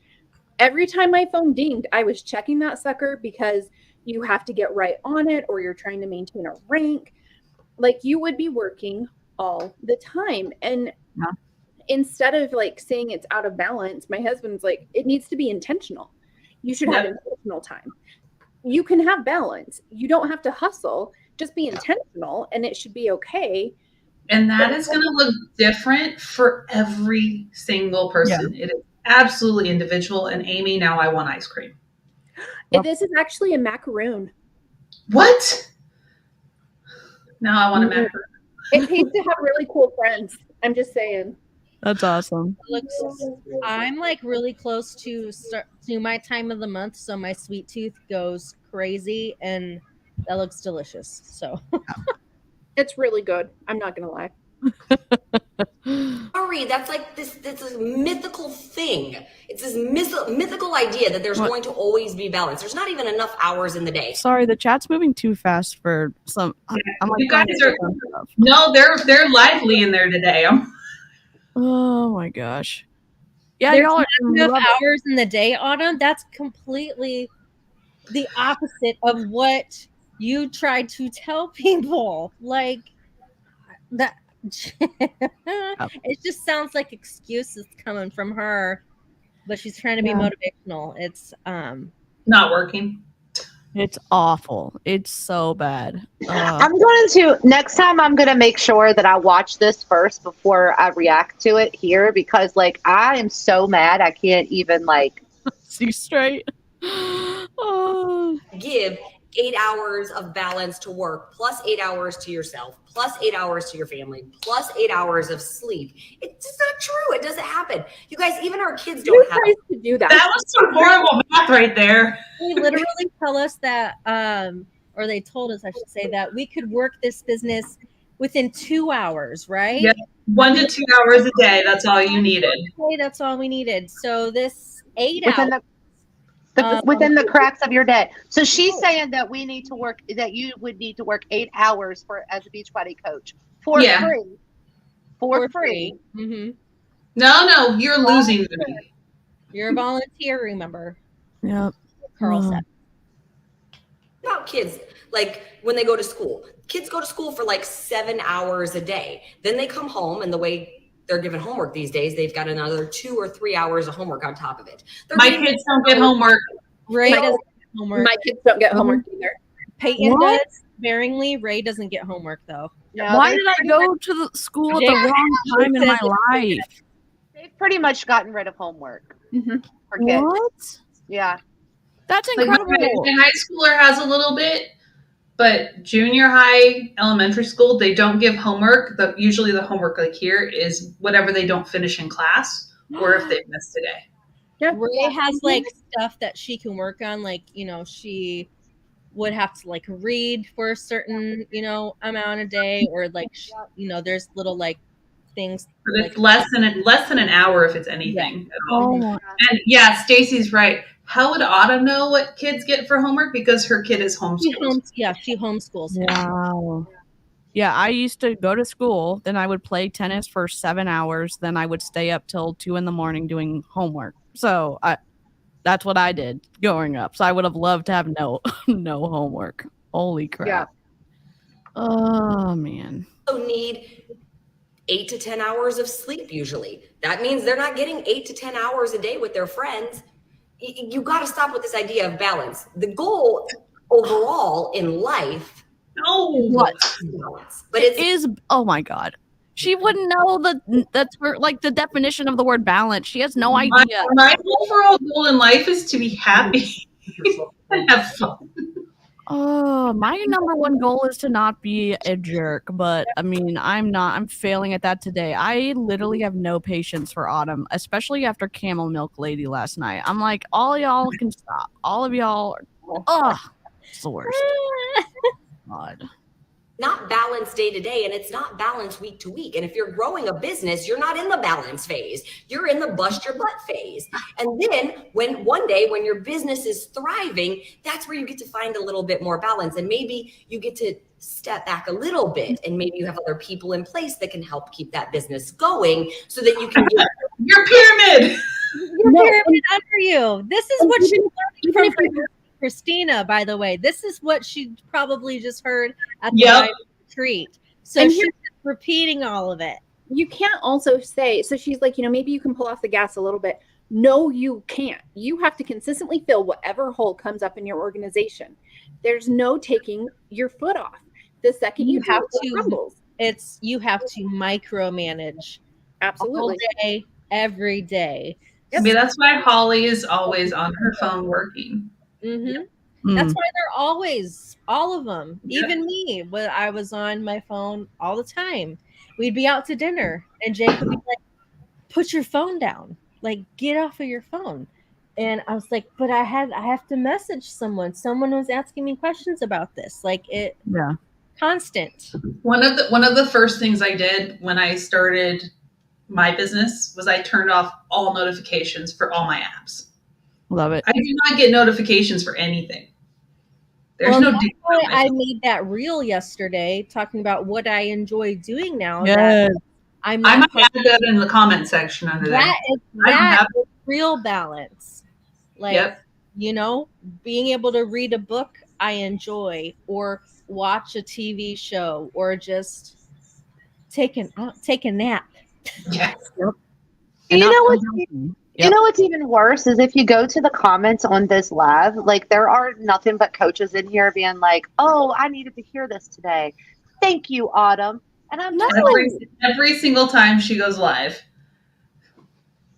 every time my phone dinged, I was checking that sucker because you have to get right on it or you're trying to maintain a rank. Like you would be working all the time. And yeah. Instead of like saying it's out of balance, my husband's like, it needs to be intentional. You should have intentional time. You can have balance. You don't have to hustle. Just be intentional and it should be okay. And that is going to look different for every single person. Yeah. It is absolutely individual. And Amy, now I want ice cream. This is actually a macaroon. What? Now I want a macaroon. It pays to have really cool friends. I'm just saying. That's awesome. I'm like really close to my time of the month, so my sweet tooth goes crazy, and that looks delicious. So it's really good. I'm not gonna lie. Sorry, that's like this mythical thing. It's this mythical idea that there's going to always be balance. There's not even enough hours in the day. Sorry, the chat's moving too fast for some. I'm like, you guys are no, they're lively in there today. Oh my gosh. Yeah, there's not enough hours in the day, Autumn. That's completely the opposite of what you tried to tell people. Like that it just sounds like excuses coming from her, but she's trying to be motivational. It's not working. It's awful. It's so bad. Next time I'm going to make sure that I watch this first before I react to it here, because like I am so mad I can't even like see straight. Give 8 hours of balance to work, plus 8 hours to yourself, plus 8 hours to your family, plus 8 hours of sleep. It's just not true. It doesn't happen. You guys, even our kids don't have to do that. That was some horrible math right there. They literally tell us that, or they told us, I should say, that we could work this business within 2 hours, right? Yep. 1 to 2 hours a day. That's all you needed. Okay, that's all we needed. So this 8 hours. Within the cracks of your day. So she's saying that we need to work, that you would need to work 8 hours as a Beachbody coach for free. For free. Mm-hmm. No, you're losing me. You're a volunteer, remember? Yep. Carl said. About kids, like when they go to school. Kids go to school for like 7 hours a day. Then they come home, and the way they're given homework these days, they've got another 2 or 3 hours of homework on top of it. My kids don't get homework. Ray doesn't get homework. My kids don't get homework either. Peyton does, sparingly. Ray doesn't get homework though. No, why did I go to the school at the wrong time in my life? They've pretty much gotten rid of homework. Mm-hmm. For kids. What? Yeah. That's incredible. Like my high schooler has a little bit, but junior high, elementary school, they don't give homework. Usually the homework like here is whatever they don't finish in class or if they've missed a day. Yeah. Ray has like stuff that she can work on. Like, she would have to like read for a certain, amount a day, or like, there's little like things. But it's less than an hour if it's anything at all. Oh. And yeah, Stacy's right. How would Autumn know what kids get for homework? Because her kid is homeschooled. She homeschools him. Wow. Yeah, I used to go to school, then I would play tennis for 7 hours, then I would stay up till 2 a.m. doing homework. So that's what I did growing up. So I would have loved to have no homework. Holy crap. Yeah. Oh man. Also need 8 to 10 hours of sleep usually. That means they're not getting 8 to 10 hours a day with their friends. You got to stop with this idea of balance. The goal overall in life No. What? balance. But It is. Oh my God. She wouldn't know that's like the definition of the word balance. She has no idea. My overall goal in life is to be happy and have fun. Oh, my number one goal is to not be a jerk, but I mean, I'm not. I'm failing at that today. I literally have no patience for Autumn, especially after Camel Milk Lady last night. I'm like, all y'all can stop. All of y'all are, it's the worst. God. not balanced day to day, and it's not balanced week to week. And if you're growing a business, you're not in the balance phase. You're in the bust your butt phase. And then one day when your business is thriving, that's where you get to find a little bit more balance. And maybe you get to step back a little bit, and maybe you have other people in place that can help keep that business going so that you can get your pyramid. Your pyramid under you. This is what she's learning from Christina, by the way. This is what she probably just heard at the retreat. So she's repeating all of it. You can't also say, so she's like, maybe you can pull off the gas a little bit. No, you can't. You have to consistently fill whatever hole comes up in your organization. There's no taking your foot off. The second you have to, crumbles. You have to micromanage. Absolutely. All day, every day. I mean, that's why Holly is always on her phone working. Mm-hmm. That's why they're always, all of them, even me, when I was on my phone all the time. We'd be out to dinner and Jake would be like, put your phone down, like get off of your phone. And I was like, but I have to message someone. Someone was asking me questions about this. Like constant. One of the first things I did when I started my business was I turned off all notifications for all my apps. Love it. I do not get notifications for anything. There's I made that reel yesterday talking about what I enjoy doing now. Yes. I might add that in the comment section under that. That is real balance. Like, being able to read a book I enjoy, or watch a TV show, or just take a nap. Yes. You know what's even worse is if you go to the comments on this live, like there are nothing but coaches in here being like, "Oh, I needed to hear this today. Thank you, Autumn." And I'm just every single time she goes live.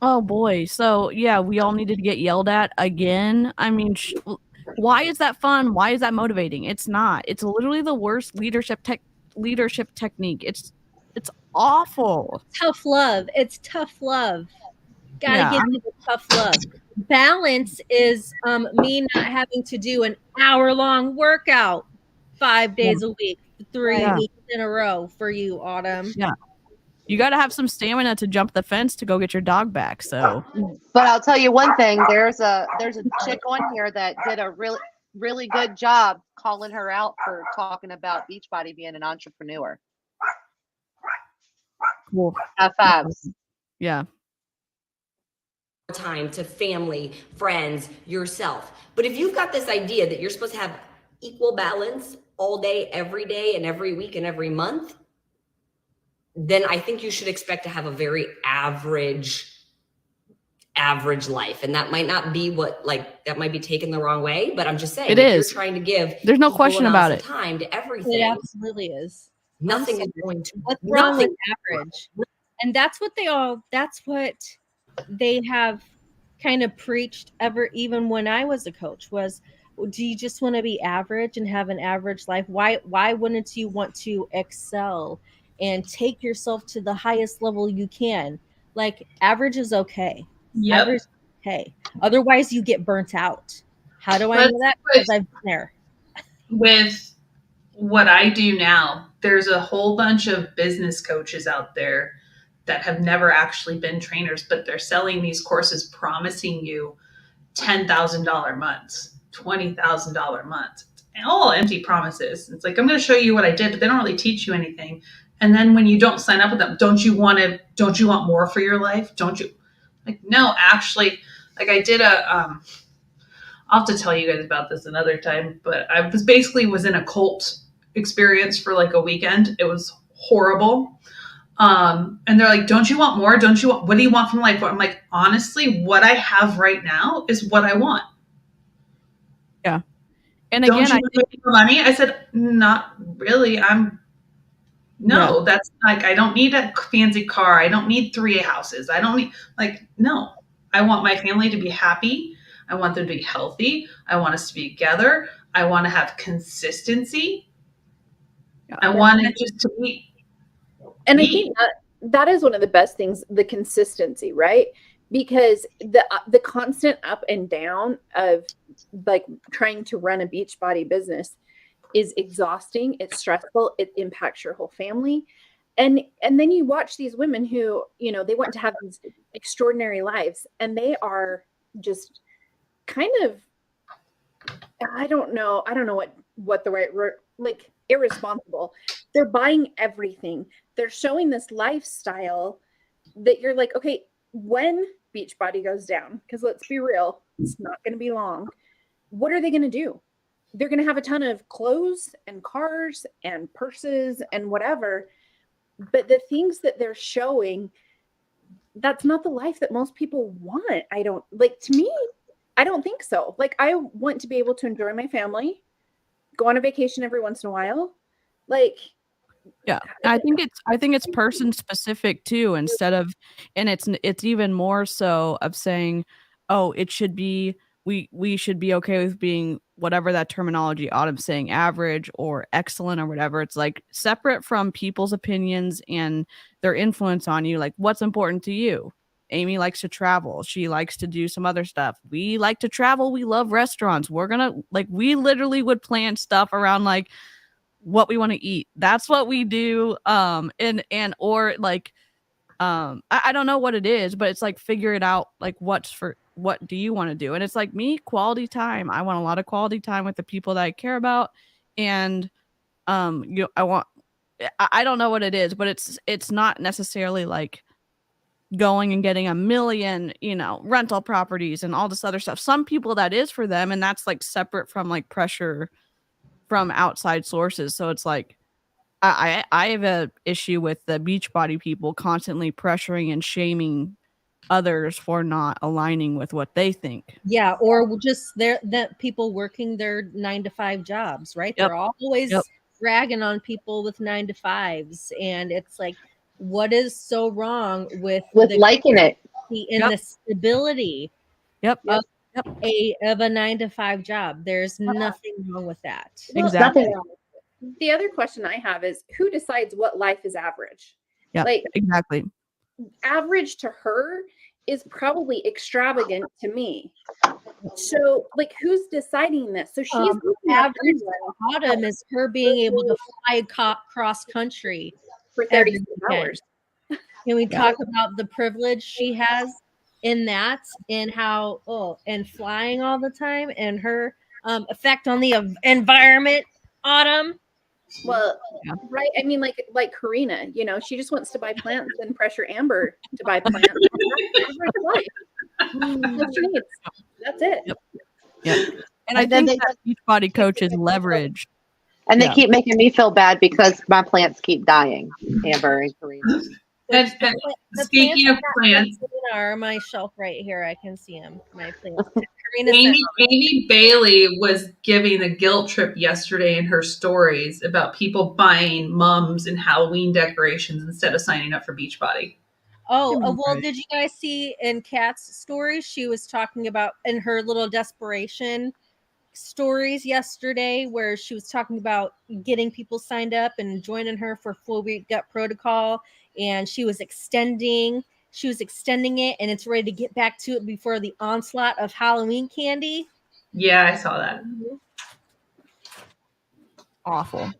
Oh boy. So yeah, we all needed to get yelled at again. I mean, why is that fun? Why is that motivating? It's not. It's literally the worst leadership technique. It's awful. Tough love. It's tough love. Gotta get to the tough love. Balance is me not having to do an hour-long workout 5 days a week, 3 weeks in a row for you, Autumn. Yeah. You got to have some stamina to jump the fence to go get your dog back. So, but I'll tell you one thing: there's a chick on here that did a really good job calling her out for talking about Beachbody being an entrepreneur. Cool. High fives. Yeah. Time to family, friends, yourself. But if you've got this idea that you're supposed to have equal balance all day, every day, and every week and every month, then I think you should expect to have a very average life. And that might not be that might be taken the wrong way, but I'm just saying, it is. You're trying to give, there's no question about it. Time to everything. It absolutely is. Nothing is going to. What's wrong with average? And that's what they have kind of preached even when I was a coach was, do you just want to be average and have an average life? Why wouldn't you want to excel and take yourself to the highest level you can? Like, average is okay. Yep. Average is okay. Otherwise you get burnt out. How do I know that? Because I've been there. With what I do now, there's a whole bunch of business coaches out there that have never actually been trainers, but they're selling these courses promising you $10,000 months, $20,000 months, and all empty promises. It's like, I'm going to show you what I did, but they don't really teach you anything. And then when you don't sign up with them, don't you want more for your life? Don't you? Like, no, actually, like I did I'll have to tell you guys about this another time, but I was in a cult experience for like a weekend. It was horrible. And they're like, don't you want more? What do you want from life? I'm like, honestly, what I have right now is what I want. Yeah. And Don't again, you I want to think make more money? I said, not really. No, that's like, I don't need a fancy car. I don't need 3 houses. I don't need, like, no. I want my family to be happy. I want them to be healthy. I want us to be together. I want to have consistency. I want it just to be And I me. think that is one of the best things, the consistency, right? Because the constant up and down of like trying to run a Beachbody business is exhausting, it's stressful, it impacts your whole family. And then you watch these women who, you know, they want to have these extraordinary lives and they are just kind of, I don't know what the right word, like irresponsible. They're buying everything. They're showing this lifestyle that you're like, okay, when Beachbody goes down, because let's be real, it's not going to be long. What are they going to do? They're going to have a ton of clothes and cars and purses and whatever. But the things that they're showing, that's not the life that most people want. I don't like, to me, I don't think so. Like, I want to be able to enjoy my family, go on a vacation every once in a while. Like, yeah, I think it's person specific too, instead of, and it's even more so of saying, oh, it should be, we should be okay with being whatever that terminology Autumn's saying, average or excellent or whatever. It's like separate from people's opinions and their influence on you. Like, what's important to you? Amy likes to travel. She likes to do some other stuff. We like to travel. We love restaurants. We're gonna, like, we literally would plan stuff around like what we want to eat. That's what we do. And or like I don't know what it is, but it's like figure it out, like what do you want to do? And it's like me, quality time. I want a lot of quality time with the people that I care about. And you know, I don't know what it is, but it's not necessarily like going and getting a million, you know, rental properties and all this other stuff. Some people that is for them, and that's like separate from like pressure from outside sources. So it's like I have a issue with the Beachbody people constantly pressuring and shaming others for not aligning with what they think. Yeah, or just that people working their 9 to 5 jobs, right? Yep. They're always Yep. ragging on people with 9 to 5s, and it's like, what is so wrong with the liking it? and the stability Yep. of a 9 to 5 job? There's nothing wrong with that. well, Exactly. the other question I have is who decides what life is average? Yep. Like, Exactly. average to her is probably extravagant to me. So, like, who's deciding this? So she's looking at Average bottom is her being able to fly cross country for every 36 weekend. hours. Can we talk about the privilege she has in that, and how and flying all the time, and her effect on the environment, Autumn? Well, Yeah. right. I mean, like Karina, you know, she just wants to buy plants and pressure Amber to buy plants. That's average life. That's what she needs. That's it. Yep. Yep. And I And then think that Beachbody coaches leverage. And they Yeah. keep making me feel bad because my plants keep dying, Amber and Karina. And speaking of plants, are on my shelf right here. I can see them. My plants. Karina Amy Bailey was giving a guilt trip yesterday in her stories about people buying mums and Halloween decorations instead of signing up for Beachbody. Well, did you guys see in Kat's story? She was talking about in her little desperation stories yesterday, where she was talking about getting people signed up and joining her for full week gut protocol, and she was extending it, and it's ready to get back to it before the onslaught of Halloween candy. Yeah, I saw that. Awful.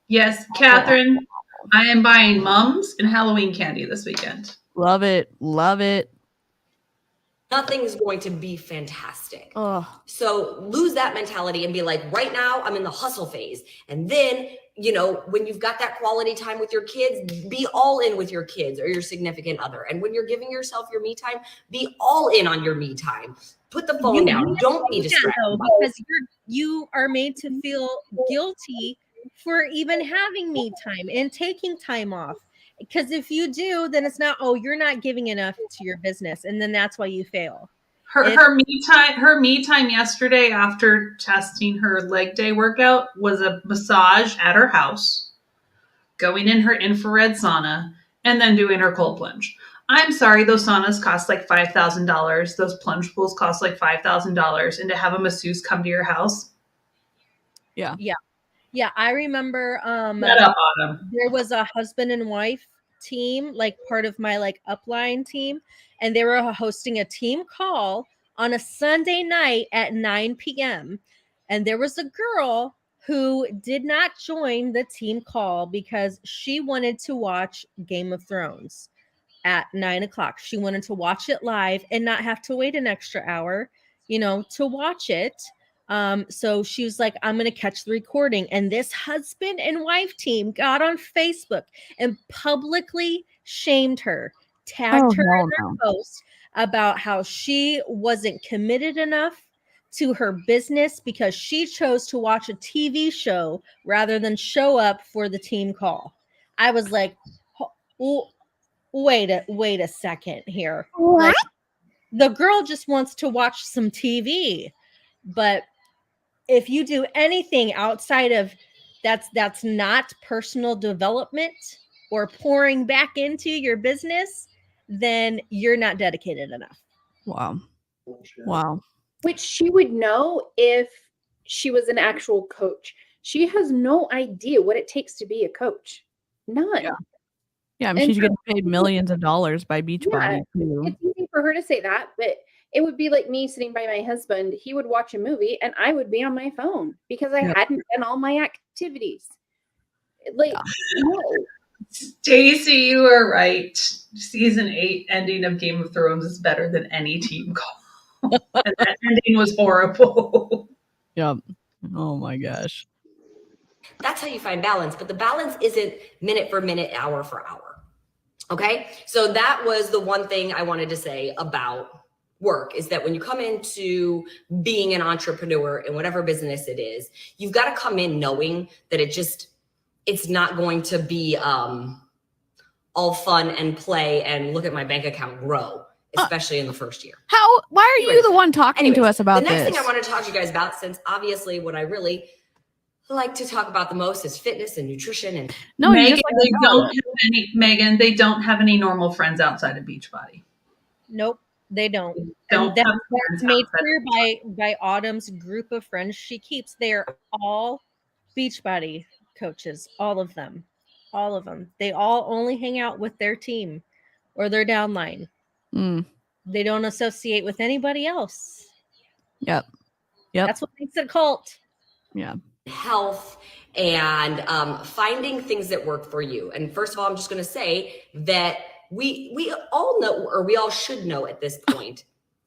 Yes, Catherine, I am buying mums and Halloween candy this weekend. Love it. Love it. Nothing's going to be fantastic. Oh. So lose that mentality and be like, right now I'm in the hustle phase. And then, you know, when you've got that quality time with your kids, be all in with your kids or your significant other. And when you're giving yourself your me time, be all in on your me time. Put the phone down. Don't be distracted. Because you are made to feel guilty for even having me time and taking time off. Because if you do, then it's not, you're not giving enough to your business. And then that's why you fail. Her me time yesterday after testing her leg day workout was a massage at her house, going in her infrared sauna, and then doing her cold plunge. I'm sorry, those saunas cost like $5,000. Those plunge pools cost like $5,000, and to have a masseuse come to your house. Yeah. Yeah, I remember Shut up, Autumn. there was a husband and wife team, like part of my like upline team, and they were hosting a team call on a Sunday night at 9 p.m. And there was a girl who did not join the team call because she wanted to watch Game of Thrones at 9 o'clock. She wanted to watch it live and not have to wait an extra hour, to watch it. So she was like, I'm going to catch the recording. And this husband and wife team got on Facebook and publicly shamed her, tagged her in their post about how she wasn't committed enough to her business because she chose to watch a TV show rather than show up for the team call. I was like, wait a second here. What? Like, the girl just wants to watch some TV, but if you do anything outside of that's not personal development or pouring back into your business, then you're not dedicated enough. Wow. Which she would know if she was an actual coach. She has no idea what it takes to be a coach. None. Yeah, I mean, she's getting paid millions of dollars by Beachbody too. It's easy for her to say that, but it would be like me sitting by my husband. He would watch a movie and I would be on my phone because I hadn't done all my activities. Like, no. Stacy, you are right. Season 8 ending of Game of Thrones is better than any team call. And that ending was horrible. Yep. Oh my gosh. That's how you find balance, but the balance isn't minute for minute, hour for hour. Okay. So that was the one thing I wanted to say about work, is that when you come into being an entrepreneur in whatever business it is, you've got to come in knowing that it's not going to be all fun and play and look at my bank account grow, especially in the first year. Why are you the one talking to us about this? The next this? thing I want to talk to you guys about, since obviously what I really like to talk about the most is fitness and nutrition. And no, Megan, they don't have any normal friends outside of Beachbody. Nope, they don't. Don't and that's made clear by Autumn's group of friends she keeps. They're all Beachbody coaches, all of them. They all only hang out with their team or their downline. They don't associate with anybody else. Yep. That's what makes it a cult. Yeah. Health and finding things that work for you. And first of all, I'm just going to say that we all know, or we all should know at this point,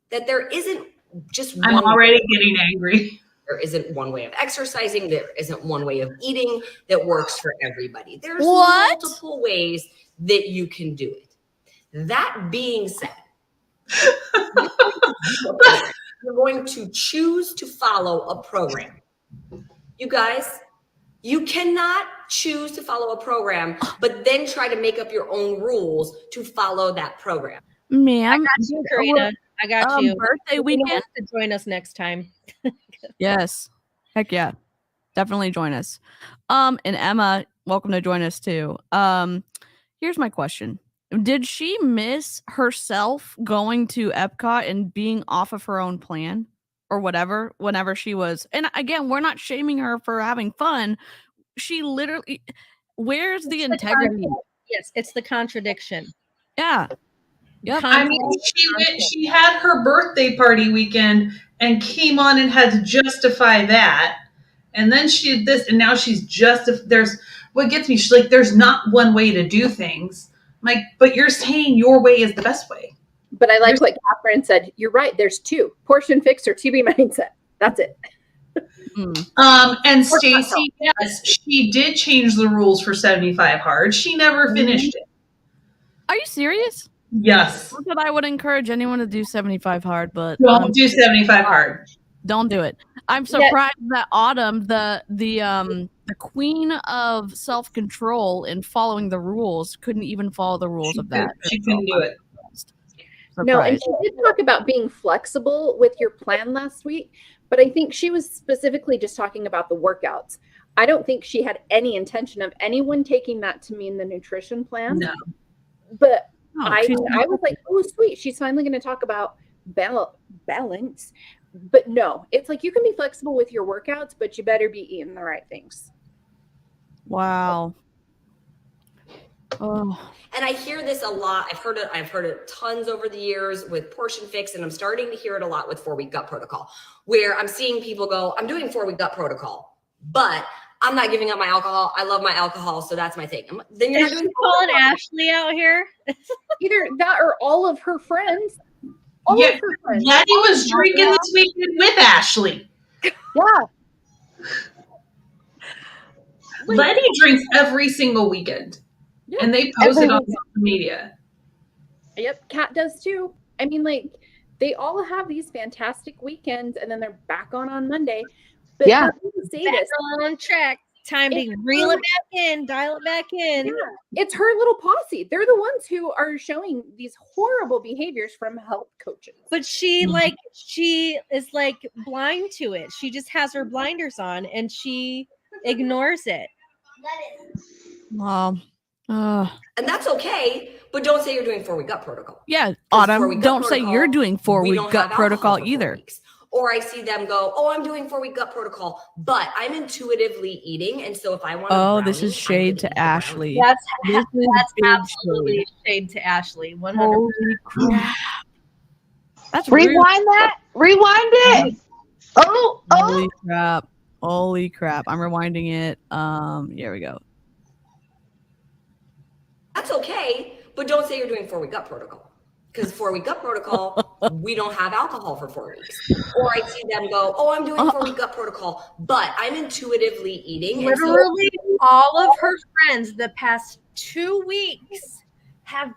that there isn't just one. I'm already getting angry. There isn't one way of exercising. There isn't one way of eating that works for everybody. There's multiple ways that you can do it. That being said, you're going to choose to follow a program. You guys, you cannot choose to follow a program, but then try to make up your own rules to follow that program. Ma'am, I got you, Karina. I got you. Birthday weekend to join us next time. Yes. Heck yeah. Definitely join us. And Emma, welcome to join us too. Here's my question. Did she miss herself going to Epcot and being off of her own plan or whatever whenever she was? And again, we're not shaming her for having fun. She literally, where's the integrity? Yes, it's the contradiction. Yeah. Yep. I mean, she had her birthday party weekend and came on and had to justify that. And then she did this, and now she's what gets me, she's like, there's not one way to do things. I'm like, but you're saying your way is the best way. But I like what Catherine said. You're right. There's two: portion fixer, TB mindset. That's it. And Stacy, yes, she did change the rules for 75 hard. She never finished it. Are you serious? Yes. Not that I would encourage anyone to do 75 hard, but don't do 75 hard. Don't do it. I'm surprised that Autumn, the queen of self-control and following the rules, couldn't even follow the rules of that. She couldn't do it. No, and surprised. she did talk about being flexible with your plan last week, but I think she was specifically just talking about the workouts. I don't think she had any intention of anyone taking that to mean the nutrition plan. No. But No, I was like, oh, sweet. She's finally going to talk about balance. But no, it's like you can be flexible with your workouts, but you better be eating the right things. wow. Oh, And I hear this a lot. I've heard it tons over the years with Portion Fix, and I'm starting to hear it a lot with 4-week gut protocol, where I'm seeing people go, I'm doing 4-week gut protocol, but I'm not giving up my alcohol. I love my alcohol, so that's my thing. Then you're not doing calling Ashley out here. Either that or all of her friends. All Yeah, of her friends. Letty was drinking this weekend with Ashley. Yeah. Letty drinks every single weekend. Yeah. And they post Every it on weekend. social media. Yep, Kat does too. I mean, like, they all have these fantastic weekends, and then they're back on Monday. But Yeah. her own Back sadist, on track. Time to reel it back in, dial it back in. yeah, it's her little posse. They're the ones who are showing these horrible behaviors from health coaches. But she is like blind to it. She just has her blinders on and she ignores it. wow. and that's okay, but don't say you're doing 4-week gut protocol. Yeah, 4-week Autumn, gut don't say you're protocol, doing we 4-week don't gut have protocol alcohol for 4 either. weeks. Or I see them go, oh, I'm doing 4-week gut protocol, but I'm intuitively eating. And so if I want Oh, this is shade to Ashley. That's This is big absolutely shade. shade to Ashley. 100%. Holy crap. That's real. Rewind that. Rewind it. Oh, Holy oh. crap. Holy crap. I'm rewinding it. Here we go. That's okay, but don't say you're doing 4-week gut protocol. Because 4-week gut protocol, we don't have alcohol for 4 weeks. Or I see them go, oh, I'm doing 4-week gut protocol, but I'm intuitively eating. And so Literally, all of her friends the past 2 weeks have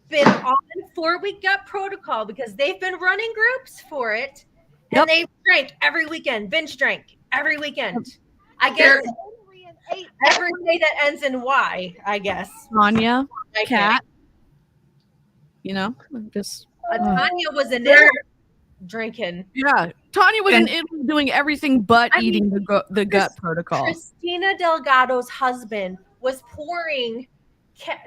been on 4-week gut protocol because they've been running groups for it. And Yep. they drank every weekend, binge drank every weekend. I guess every day that ends in Y, I guess. Tanya, I Kat. You know, just Tanya was in there drinking. yeah. Tanya was in Italy doing everything but I mean, eating the gut protocol. Christina Delgado's husband was pouring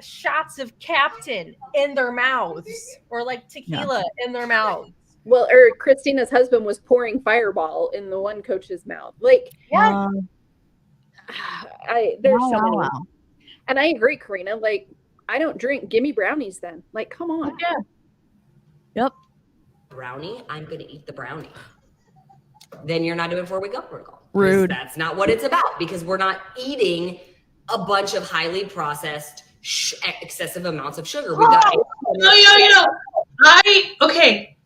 shots of Captain in their mouths, or like tequila in their mouths. Well, or Christina's husband was pouring Fireball in the one coach's mouth. Like, Yeah. there's Wow, so many. wow. And I agree, Karina. Like, I don't drink. Give me brownies then. Like, come on. Yeah. Yep. brownie, I'm going to eat the brownie. Then you're not doing 4-week gut protocol. Rude. That's not what it's about, because we're not eating a bunch of highly processed, excessive amounts of sugar. We got Okay.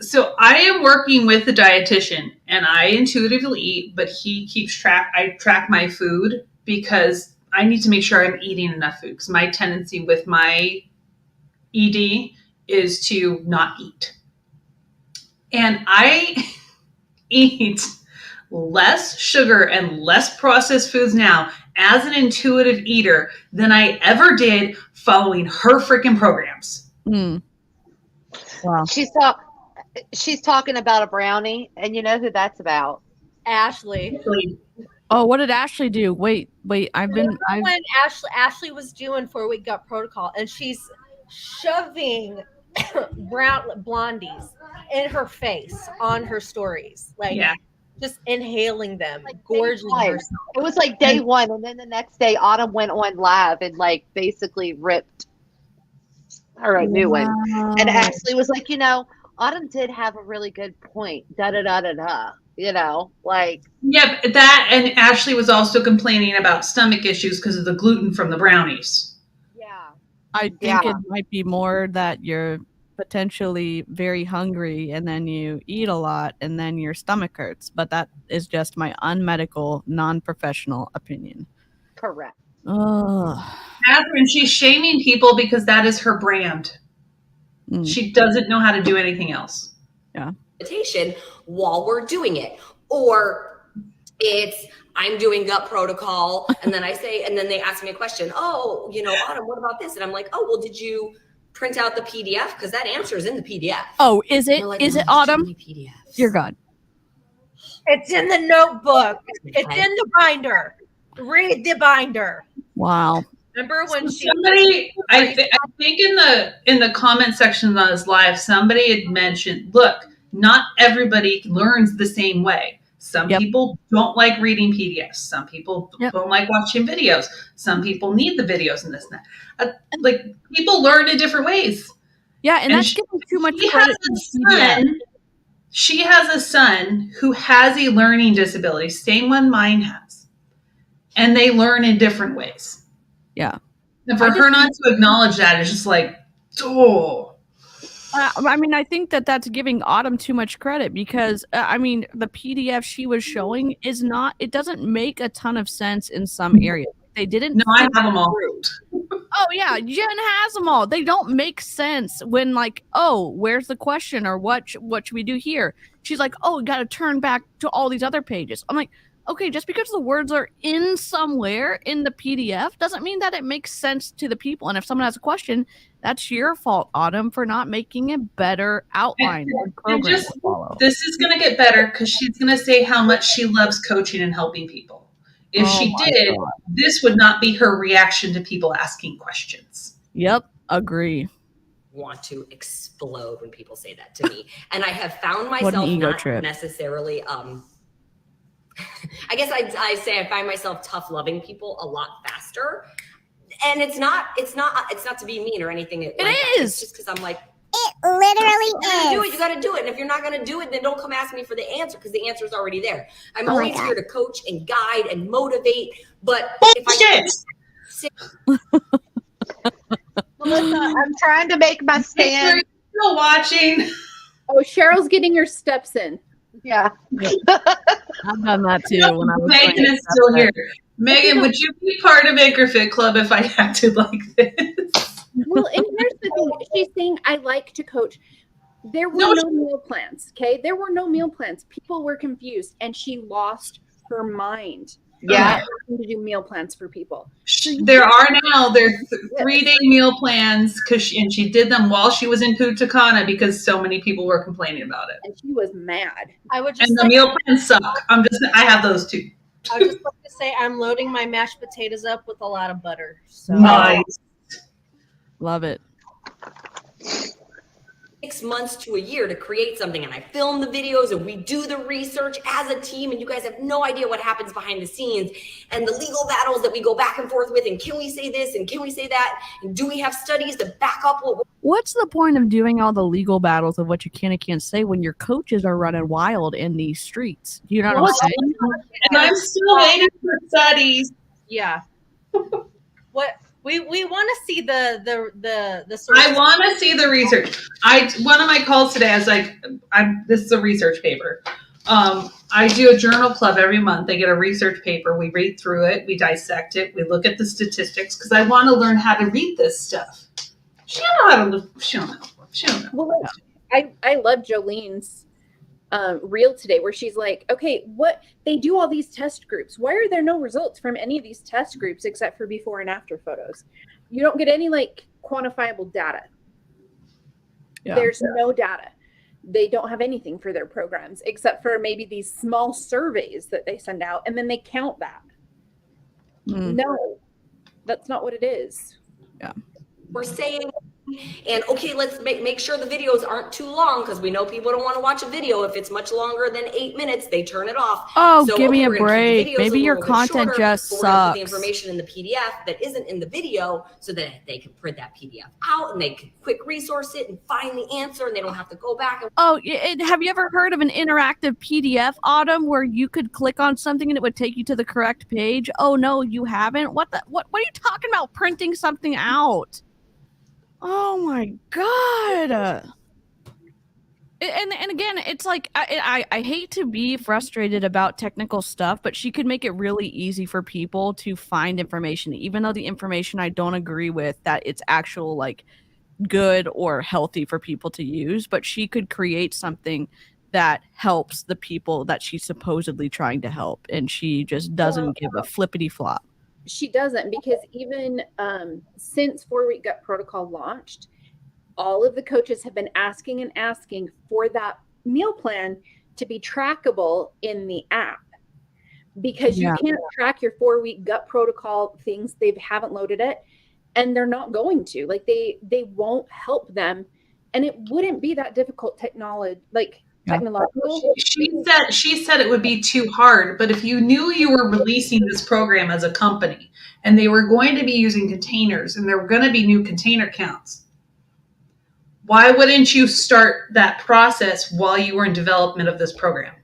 So I am working with a dietitian, and I intuitively eat, but he keeps track. I track my food because I need to make sure I'm eating enough food, because my tendency with my ED is to not eat. And I eat less sugar and less processed foods now as an intuitive eater than I ever did following her freaking programs. Mm. Wow. She's talking about a brownie, and you know who that's about? Ashley. Oh, what did Ashley do? Wait. I've When Ashley was doing 4-week gut protocol, and she's shoving brown blondies in her face on her stories, like just inhaling them, like gorging herself. It was like day one, and then the next day, Autumn went on live and like basically ripped her a new one. And Ashley was like, Autumn did have a really good point. Da da da da da. Like. Yep, that, and Ashley was also complaining about stomach issues because of the gluten from the brownies. Yeah. I think it might be more that you're potentially very hungry and then you eat a lot and then your stomach hurts. But that is just my unmedical, non-professional opinion. Correct. Catherine, she's shaming people because that is her brand. She doesn't know how to do anything else. Yeah. While we're doing it. Or it's, I'm doing gut protocol, and then I say, and then they ask me a question. Oh, Autumn, what about this? And I'm like, oh, well, did you print out the PDF because that answer is in the PDF. Oh, is it? Like, Is "No, it there's too Autumn? many PDFs." Dear God. It's in the notebook. It's in the binder. Read the binder. Wow. Remember when somebody? I think in the comment section on this live, somebody had mentioned, look, not everybody learns the same way. Some people don't like reading PDFs. Some people don't like watching videos. Some people need the videos and this and that. Like people learn in different ways. Yeah, and that's giving too much credit to the PDF. She has a son who has a learning disability, same one mine has, and they learn in different ways. Yeah. And for her not to acknowledge that is just like, oh. I mean, I think that's giving Autumn too much credit because, I mean, the PDF she was showing is not, it doesn't make a ton of sense in some areas. They didn't. No, I have them all. Oh, yeah. Jen has them all. They don't make sense when, like, oh, where's the question or what should we do here? She's like, oh, we got to turn back to all these other pages. I'm like, okay, just because the words are in somewhere in the PDF doesn't mean that it makes sense to the people. And if someone has a question, that's your fault, Autumn, for not making a better outline and program to follow. This is going to get better because she's going to say how much she loves coaching and helping people. If she did, this would not be her reaction to people asking questions. Yep, agree. Want to explode when people say that to me. And I have found myself not necessarily I guess I say I find myself tough loving people a lot faster. And it's not to be mean or anything. It is. It's just because I'm like, it literally is. You got to do it. And if you're not going to do it, then don't come ask me for the answer because the answer is already there. I'm always here to coach and guide and motivate. But Melissa, I'm trying to make my stand. You're still watching. Oh, Cheryl's getting her steps in. Yeah. I've done that too. When I was Megan is still here. Megan, would you be part of Anchor Fit Club if I acted like this? Well, and here's the thing. She's saying, I like to coach. There were no meal plans, okay? There were no meal plans. People were confused, and she lost her mind. Yeah. To do meal plans for people. There are now. There 3-day meal plans because she did them while she was in Punta Cana because so many people were complaining about it. And she was mad. The meal plans suck. I have those too. I would just like to say I'm loading my mashed potatoes up with a lot of butter. So. Nice. Love it. 6 months to a year to create something, and I film the videos and we do the research as a team, and you guys have no idea what happens behind the scenes and the legal battles that we go back and forth with, and can we say this and can we say that, and do we have studies to back up what's the point of doing all the legal battles of what you can and can't say when your coaches are running wild in these streets? You know what I'm saying? And I'm still waiting for studies. Yeah. What we want to see the I want to see the research. One of my calls today, I was like, this is a research paper. I do a journal club every month. They get a research paper. We read through it. We dissect it. We look at the statistics because I want to learn how to read this stuff. She don't know. She don't know. Well, I love Jolene's reel today where she's like, okay, they do all these test groups. Why are there no results from any of these test groups except for before and after photos? You don't get any like quantifiable data. Yeah. There's no data. They don't have anything for their programs except for maybe these small surveys that they send out, and then they count that. No, that's not what it is. Yeah. We're saying, and okay, let's make sure the videos aren't too long because we know people don't want to watch a video. If it's much longer than 8 minutes, they turn it off. Oh, so, give me a break. Maybe your content just sucks. The information in the PDF that isn't in the video so that they can print that PDF out and they can quick resource it and find the answer and they don't have to go back. Have you ever heard of an interactive PDF, Autumn, where you could click on something and it would take you to the correct page? Oh, no, you haven't? What are you talking about printing something out? Oh my God. And again, it's like, I hate to be frustrated about technical stuff, but she could make it really easy for people to find information, even though the information I don't agree with that it's actual like good or healthy for people to use, but she could create something that helps the people that she's supposedly trying to help. And she just doesn't give a flippity flop. She doesn't, because even since 4-Week Gut Protocol launched, all of the coaches have been asking for that meal plan to be trackable in the app, because you can't track your 4-week gut protocol things. They haven't loaded it, and they're not going to. Like they won't help them, and it wouldn't be that difficult technological. She said it would be too hard, but if you knew you were releasing this program as a company and they were going to be using containers and there were going to be new container counts, why wouldn't you start that process while you were in development of this program?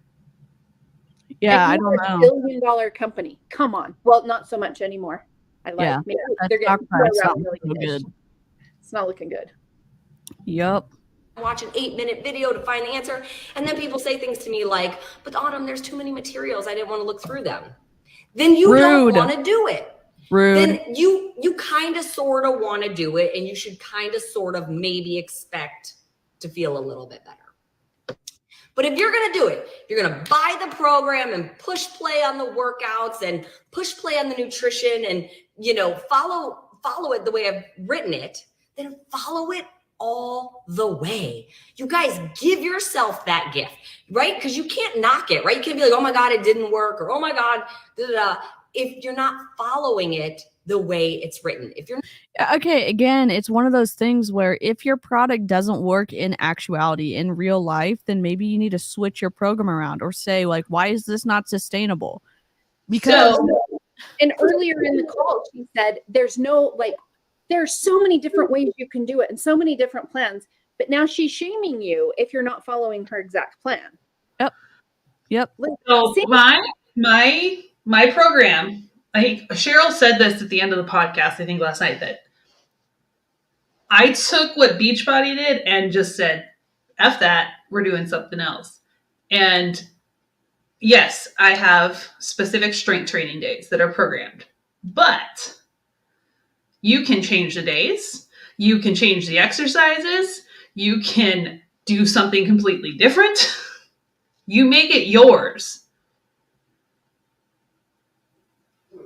Yeah, I don't know. $1 billion company. Come on. Well, not so much anymore. Maybe they're getting good. It's not looking good. Yep. Watch an 8-minute video to find the answer, and then people say things to me like, but Autumn, there's too many materials, I didn't want to look through them. Then you don't want to do it. Then you kind of sort of want to do it, and you should kind of sort of maybe expect to feel a little bit better. But if you're going to do it, you're going to buy the program and push play on the workouts and push play on the nutrition and, follow it the way I've written it, then follow it all the way. You guys, give yourself that gift, right? Because you can't knock it, right? You can't be like, oh my God, it didn't work, or oh my God, if you're not following it the way it's written. If you're okay, again, it's one of those things where if your product doesn't work in actuality, in real life, then maybe you need to switch your program around or say, like, why is this not sustainable? Because and earlier in the call, she said there's so many different ways you can do it and so many different plans, but now she's shaming you if you're not following her exact plan. Yep. So my program, I think Cheryl said this at the end of the podcast, I think last night, that I took what Beachbody did and just said, F that, we're doing something else. And yes, I have specific strength training days that are programmed, but you can change the days, you can change the exercises, you can do something completely different. You make it yours.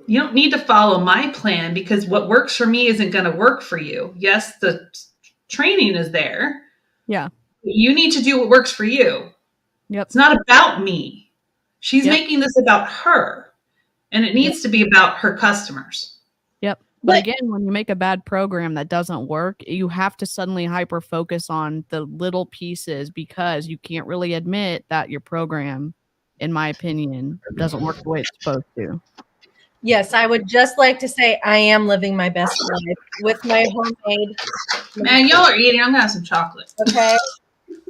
You don't need to follow my plan because what works for me isn't going to work for you. Yes, the training is there. Yeah. You need to do what works for you. Yep. It's not about me. She's making this about her, and it needs to be about her customers. Yep. But again, when you make a bad program that doesn't work, you have to suddenly hyper focus on the little pieces because you can't really admit that your program, in my opinion, doesn't work the way it's supposed to. Yes, I would just like to say I am living my best life with my homemade. Man, y'all are eating. I'm gonna have some chocolate. Okay.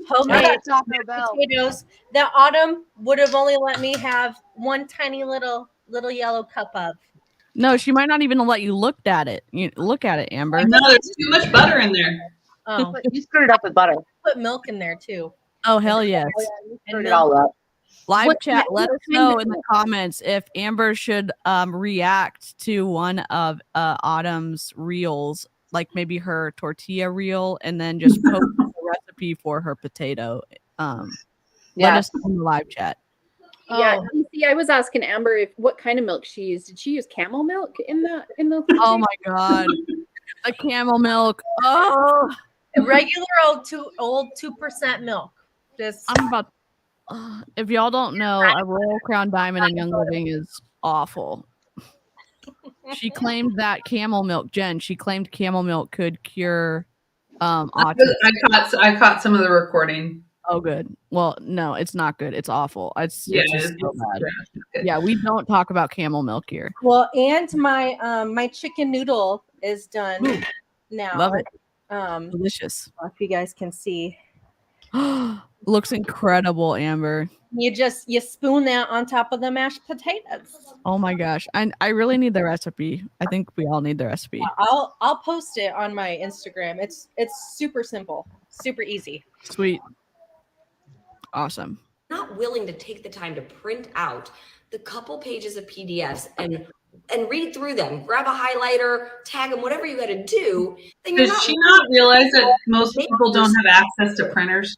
Homemade potatoes. The Autumn would have only let me have one tiny little yellow cup of. No, she might not even let you look at it. Look at it, Amber. No, there's too much butter in there. Oh, you screwed it up with butter. Put milk in there too. Oh, hell yes. You screwed it all up. Live chat, let us know in the comments if Amber should react to one of Autumn's reels, like maybe her tortilla reel, and then just post the recipe for her potato. Let us know in the live chat. Yeah, see, I was asking Amber what kind of milk she used. Did she use camel milk in the? Oh my God, the camel milk. Oh, regular old 2% milk. I'm about. If y'all don't know, a Royal Crown Diamond in Young Living is awful. She claimed that camel milk, Jen. She claimed camel milk could cure autism. I caught some of the recording. Oh, good. Well, no, it's not good. It's awful. It's just so bad. Yeah. Yeah, we don't talk about camel milk here. Well, and my chicken noodle is done now. Love it. Delicious. If you guys can see. Looks incredible, Amber. You spoon that on top of the mashed potatoes. Oh my gosh. I really need the recipe. I think we all need the recipe. I'll post it on my Instagram. It's super simple, super easy. Sweet. Awesome. Not willing to take the time to print out the couple pages of PDFs and read through them, grab a highlighter, tag them, whatever you got to do. Does she not realize that most people don't have access to printers?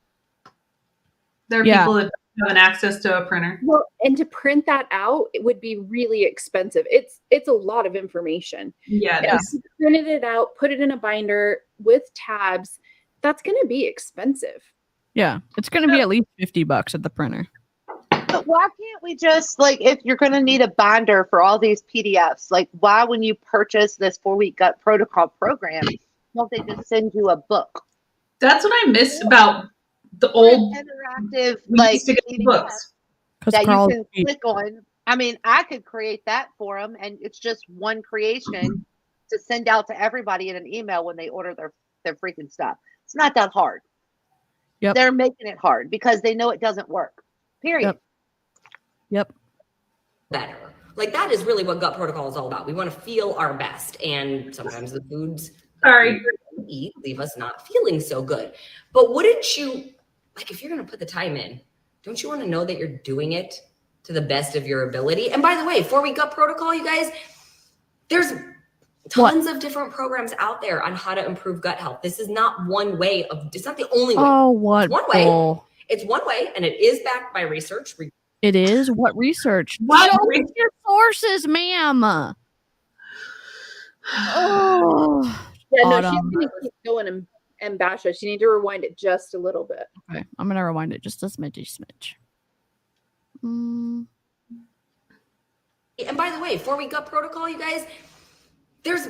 There are people that don't have access to a printer. Well, and to print that out, it would be really expensive. It's a lot of information. Yeah. Printed it out, put it in a binder with tabs. that's going to be expensive. Yeah, it's going to be at least $50 at the printer. But why can't we just, like, if you're going to need a binder for all these PDFs, like, why, when you purchase this 4-week gut protocol program, don't they just send you a book? That's what I miss about the old interactive, we like, used to get PDF books. that you can click on. I mean, I could create that for them, and it's just one creation to send out to everybody in an email when they order their freaking stuff. It's not that hard. Yep. They're making it hard because they know it doesn't work. Period. Yep. Better. Like, that is really what gut protocol is all about. We want to feel our best, and sometimes the foods we eat leave us not feeling so good. But wouldn't you, like, if you're going to put the time in, don't you want to know that you're doing it to the best of your ability? And by the way, 4-week gut protocol, you guys, there's tons of different programs out there on how to improve gut health. This is not one way of, it's not the only way. Oh, what? It's one way. It's one way, and it is backed by research. It is? What research? What Show me your sources, ma'am. Oh. Yeah, no, she's going to keep going and bash us. You need to rewind it just a little bit. Okay, I'm going to rewind it just a smidge. And by the way, 4-week gut protocol, you guys, there's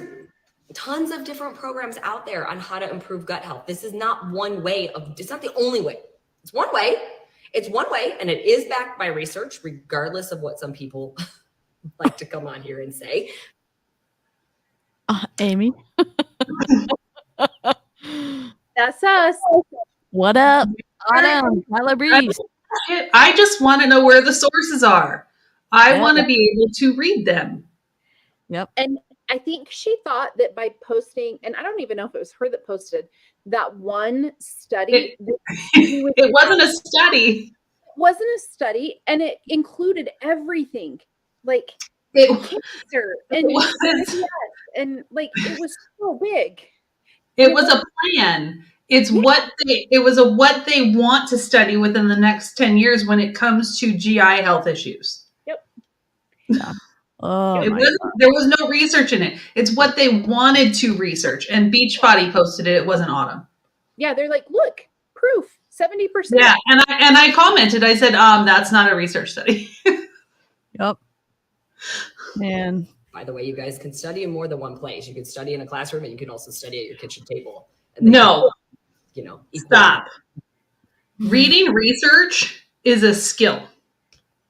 tons of different programs out there on how to improve gut health. This is not one way of, it's not the only way. It's one way. It's one way, and it is backed by research, regardless of what some people like to come on here and say. Amy. That's us. What up? Autumn, Tyler Breeze. I just want to know where the sources are. I want to be able to read them. Yep. And I think she thought that by posting, and I don't even know if it was her that posted that one study. It wasn't a study. It wasn't a study, and it included everything, like cancer and like it was so big. It was a plan. It's what they want to study within the next 10 years when it comes to GI health issues. Yep. Yeah. Oh, there was no research in it. It's what they wanted to research. And Beachbody posted it. It wasn't Autumn. Yeah, they're like, look, proof, 70%. Yeah, and I commented. I said, that's not a research study. Yep. Man. By the way, you guys can study in more than one place. You can study in a classroom, and you can also study at your kitchen table. No. Stop. Reading research is a skill.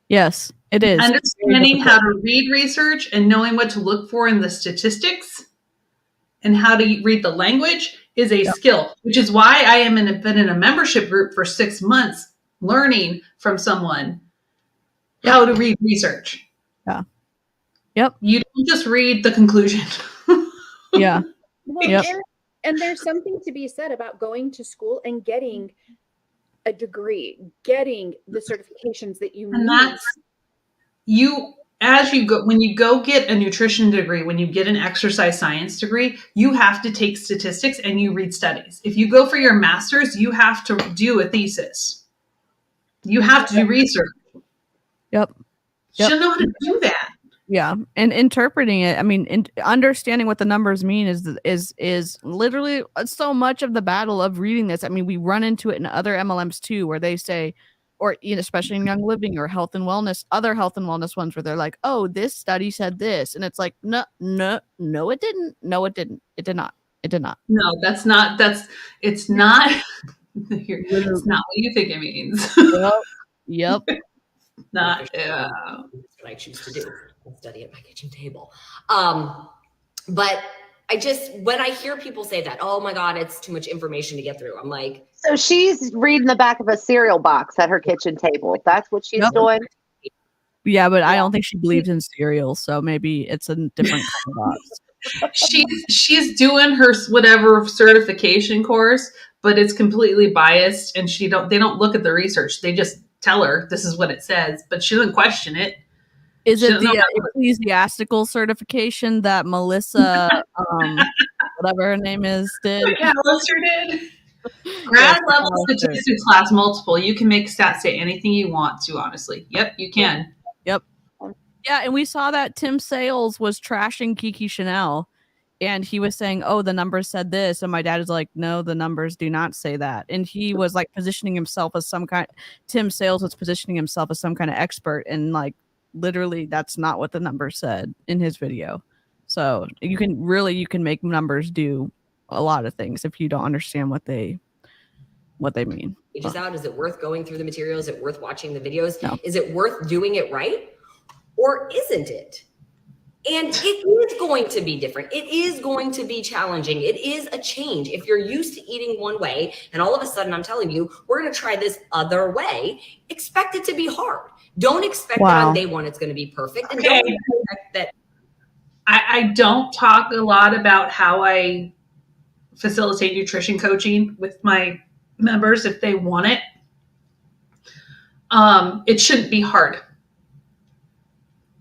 Yes, it is. Understanding how to read research and knowing what to look for in the statistics and how to read the language is a skill, which is why I am been in a membership group for 6 months learning from someone how to read research. Yeah. Yep. You don't just read the conclusion. Yeah. Well, yep. And there's something to be said about going to school and getting a degree, getting the certifications that you need. That's when you go get a nutrition degree, when you get an exercise science degree, you have to take statistics and you read studies. If you go for your master's, you have to do a thesis. You have to do research. Yep. You should know how to do that. Yeah, and interpreting it. I mean, understanding what the numbers mean is literally so much of the battle of reading this. I mean, we run into it in other MLMs too, where they say, or especially in Young Living or Health and Wellness, other health and wellness ones, where they're like, "Oh, this study said this," and it's like, no, it didn't. No, it didn't. It did not. It did not. No, it's not. It's not what you think it means. Yep. Not what I choose to do. I'll study at my kitchen table. But when I hear people say that, oh my God, it's too much information to get through. I'm like, so she's reading the back of a cereal box at her kitchen table. That's what she's doing. Yeah, but I don't think she believes in cereal, so maybe it's a different kind of box. She's doing her whatever certification course, but it's completely biased, and they don't look at the research. They just tell her this is what it says, but she doesn't question it. Is it the ecclesiastical certification that Melissa, whatever her name is, did? McAllister did. Grad level statistics class multiple. You can make stats say anything you want to, honestly. Yep, you can. Yep. Yeah, and we saw that Tim Sales was trashing Kiki Chanel and he was saying, oh, the numbers said this, and my dad is like, no, the numbers do not say that. And he was like positioning himself as some kind, Tim Sales was positioning himself as some kind of expert, and like literally that's not what the numbers said in his video. So you can make numbers do a lot of things if you don't understand what they mean. Pages out? Is it worth going through the material? Is it worth watching the videos? No. Is it worth doing it right? Or isn't it? And it is going to be different. It is going to be challenging. It is a change. If you're used to eating one way and all of a sudden I'm telling you, we're going to try this other way, expect it to be hard. Don't expect that on day one it's going to be perfect. And don't expect that. I don't talk a lot about how I facilitate nutrition coaching with my members if they want it. It shouldn't be hard.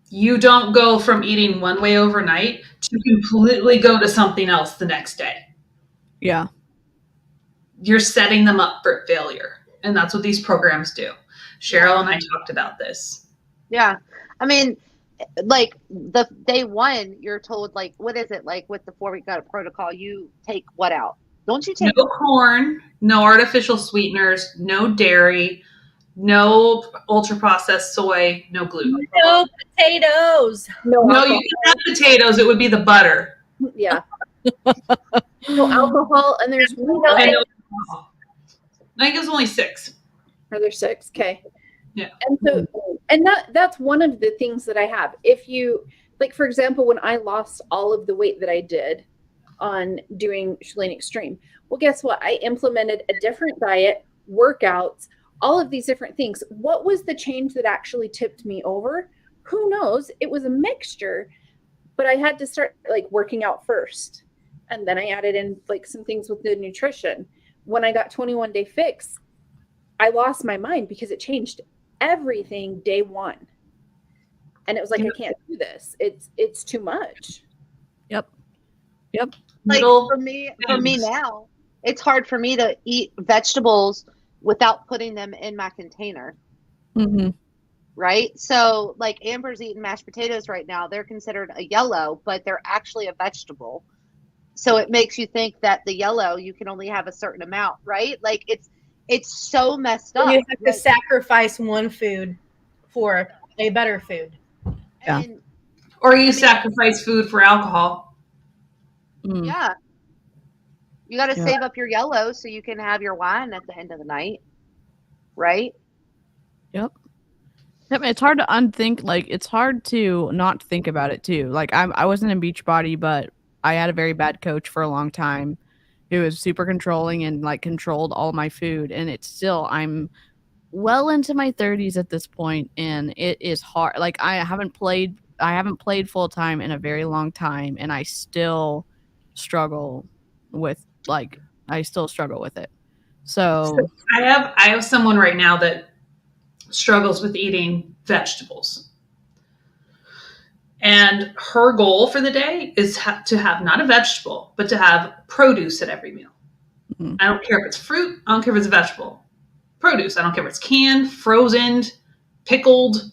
You don't go from eating one way overnight to completely go to something else the next day. Yeah. You're setting them up for failure. And that's what these programs do. Cheryl and I talked about this. Yeah. I mean, like the day one, you're told, like, what is it? Like with the 4-week gut protocol, you take what out? Don't you take no corn, no artificial sweeteners, no dairy, no ultra processed soy, no gluten. No potatoes. No, you can have potatoes. It would be the butter. Yeah. No alcohol, and there's I think it was only 6. Are there 6? Okay. Yeah. And so, and that's one of the things that I have. If you, like, for example, when I lost all of the weight that I did on doing Chalene Extreme, well, guess what? I implemented a different diet, workouts, all of these different things. What was the change that actually tipped me over? Who knows? It was a mixture, but I had to start like working out first. And then I added in like some things with the nutrition. When I got 21 Day Fix, I lost my mind because it changed everything day one. And it was like, I can't do this. It's too much. Yep. like for me now, it's hard for me to eat vegetables without putting them in my container. Mm-hmm. Right? So like Amber's eating mashed potatoes right now. They're considered a yellow, but they're actually a vegetable. So it makes you think that the yellow, you can only have a certain amount, right? Like it's so messed up. You have to sacrifice one food for a better food. Yeah. Or you sacrifice food for alcohol. Mm. Yeah. You got to save up your yellow so you can have your wine at the end of the night. Right? Yep. It's hard to unthink. Like, it's hard to not think about it too. Like, I wasn't in Beachbody, but I had a very bad coach for a long time who was super controlling and like controlled all my food. And it's still, I'm well into my 30s at this point, and it is hard. Like, I haven't played full time in a very long time, and I still struggle with it. So I have someone right now that struggles with eating vegetables. And her goal for the day is to have not a vegetable, but to have produce at every meal. Mm-hmm. I don't care if it's fruit. I don't care if it's a vegetable. Produce. I don't care if it's canned, frozen, pickled.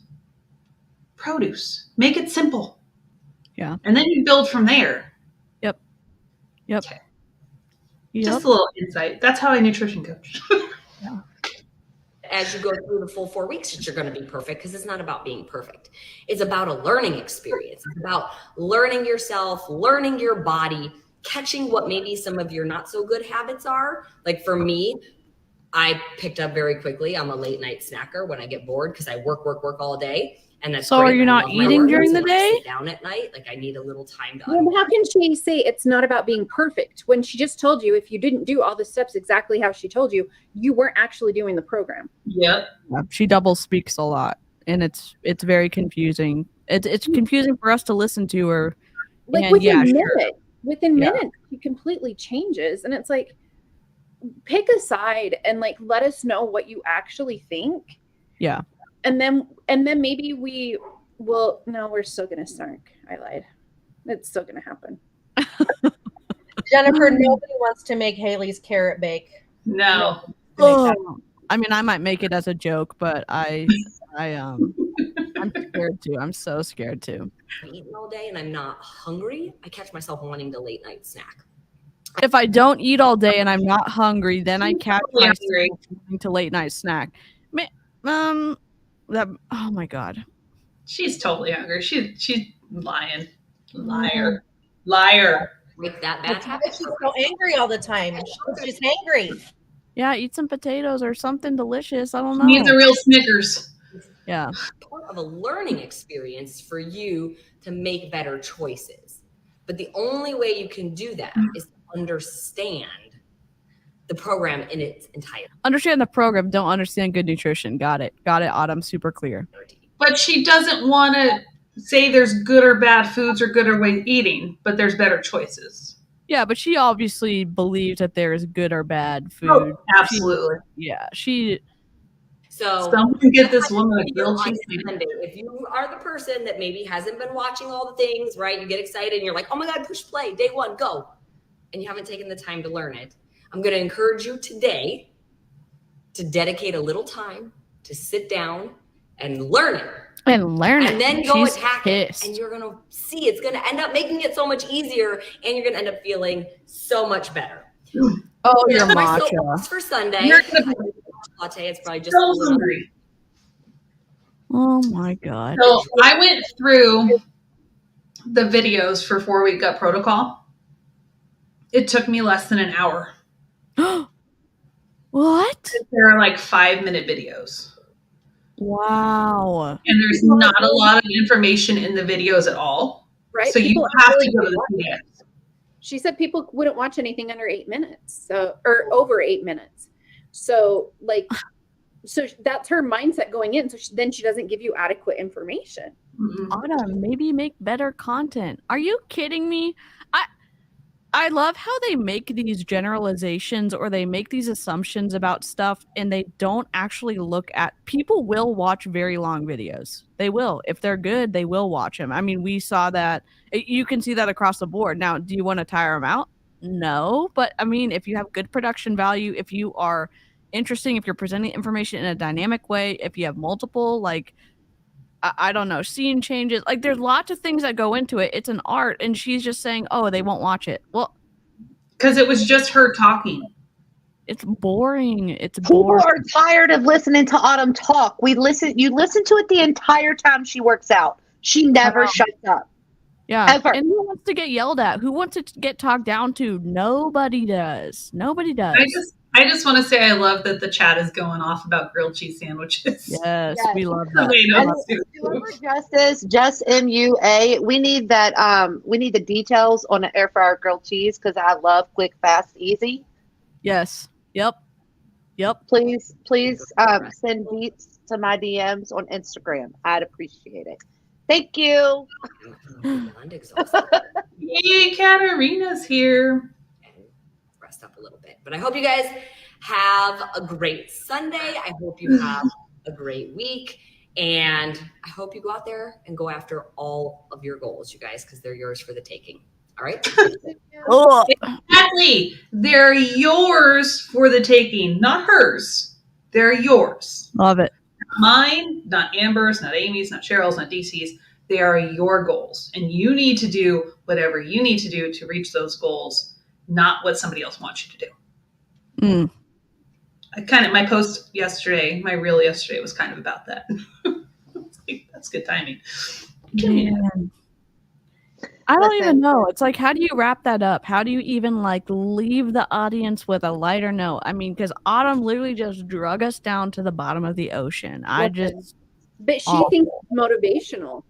Produce. Make it simple. Yeah. And then you build from there. Yep. Okay. Just a little insight. That's how I nutrition coach. Yeah. As you go through the full 4 weeks, that you're going to be perfect, because it's not about being perfect. It's about a learning experience. It's about learning yourself, learning your body, catching what maybe some of your not so good habits are. Like for me, I picked up very quickly. I'm a late night snacker when I get bored because I work all day. And that's so great. Are you not eating during the day? Sit down at night. Like I need a little time to. Well, how can she say it's not about being perfect when she just told you if you didn't do all the steps exactly how she told you, you weren't actually doing the program? Yep. She double speaks a lot, and it's very confusing. It's confusing for us to listen to her. Like within minutes, she completely changes, and it's like, pick a side and like let us know what you actually think. Yeah. And then maybe we will. No, we're still gonna SNARK. I lied. It's still gonna happen. Jennifer, nobody wants to make Haley's carrot bake. No. Oh. I mean, I might make it as a joke, but I I'm scared too. I'm so scared too. I'm eating all day and I'm not hungry, I catch myself wanting to late night snack. If I don't eat all day and I'm not hungry, then I catch Totally myself hungry. wanting to late night snack. Oh my god. She's totally hungry. She's lying. Liar. Break that That's bad why habit. she's so angry all the time. She's angry. Yeah, eat some potatoes or something delicious. I don't She needs a know. real Snickers. Yeah. Part of a learning experience for you to make better choices. But the only way you can do that is to understand the program in its entirety. Understand the program, don't understand good nutrition. Got it. Autumn. Super clear. But she doesn't want to say there's good or bad foods or good or way eating, but there's better choices. Yeah, but she obviously believes that there is good or bad food. Oh, absolutely. So someone can get this woman a grilled cheese sandwich. If you are the person that maybe hasn't been watching all the things, right? You get excited and you're like, oh my God, push play, day one, go. And you haven't taken the time to learn it. I'm going to encourage you today to dedicate a little time to sit down and learn it. And then go She's attack pissed. it. And you're going to see it's going to end up making it so much easier. And you're going to end up feeling so much better. Oh, your My matcha. soapbox for Sunday. You're gonna be Latte. It's probably just so hungry. Oh my God. So I went through the videos for 4-Week Gut Protocol. It took me less than an hour. What? There are like 5-minute videos. Wow. And there's not a lot of information in the videos at all. Right? So you have to go to the PDFs. She said people wouldn't watch anything under 8 minutes, or over 8 minutes. So that's her mindset going in. So then she doesn't give you adequate information. Mm-hmm. Autumn, maybe make better content. Are you kidding me? I love how they make these generalizations or they make these assumptions about stuff and they don't actually look at people will watch very long videos. They will. If they're good, they will watch them. I mean, we saw that. You can see that across the board. Now, do you want to tire them out? No. But I mean, if you have good production value, if you are interesting, if you're presenting information in a dynamic way, if you have multiple, I don't know, scene changes. Like, there's lots of things that go into it. It's an art, and she's just saying, oh, they won't watch it. Well, because it was just her talking. It's boring. People are tired of listening to Autumn talk. You listen to it the entire time she works out. She never shuts up. Yeah. Ever. And who wants to get yelled at? Who wants to get talked down to? Nobody does. Nobody does. I just want to say I love that the chat is going off about grilled cheese sandwiches. Yes. We love that. Whoever just MUA, we need that. We need the details on the air fryer grilled cheese because I love quick, fast, easy. Yes. Yep. Please send beats to my DMs on Instagram. I'd appreciate it. Thank you. Yay, Katarina's here. Rest up a little bit. But I hope you guys have a great Sunday. I hope you have a great week. And I hope you go out there and go after all of your goals, you guys, because they're yours for the taking. All right? Exactly. They're yours for the taking, not hers. They're yours. Love it. Not mine, not Amber's, not Amy's, not Cheryl's, not DC's. They are your goals. And you need to do whatever you need to do to reach those goals, not what somebody else wants you to do. My post yesterday, my reel yesterday was kind of about that. That's good timing. Man. I don't even know. It's like, how do you wrap that up? How do you even leave the audience with a lighter note? I mean, because Autumn literally just drug us down to the bottom of the ocean. But she thinks it's motivational.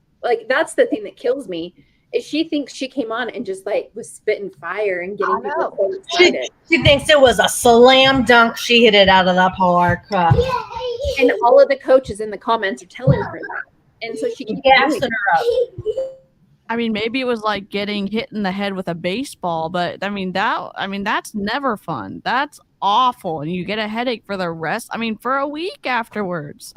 That's the thing that kills me. Is she thinks she came on and just was spitting fire and getting people so excited. She thinks it was a slam dunk. She hit it out of the park. And all of the coaches in the comments are telling her that. And so she keeps gassing her up. I mean, maybe it was like getting hit in the head with a baseball, but that's never fun. That's awful. And you get a headache for the rest. For a week afterwards.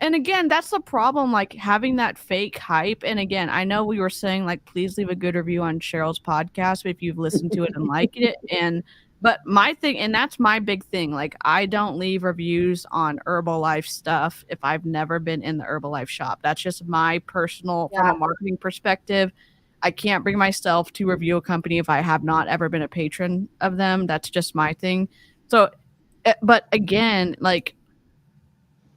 And again, that's the problem, having that fake hype. And again, I know we were saying, please leave a good review on Cheryl's podcast if you've listened to it and liked it. And But my thing, and that's my big thing, like I don't leave reviews on Herbalife stuff if I've never been in the Herbalife shop. That's just my personal, from a marketing perspective. I can't bring myself to review a company if I have not ever been a patron of them. That's just my thing. So, but again, like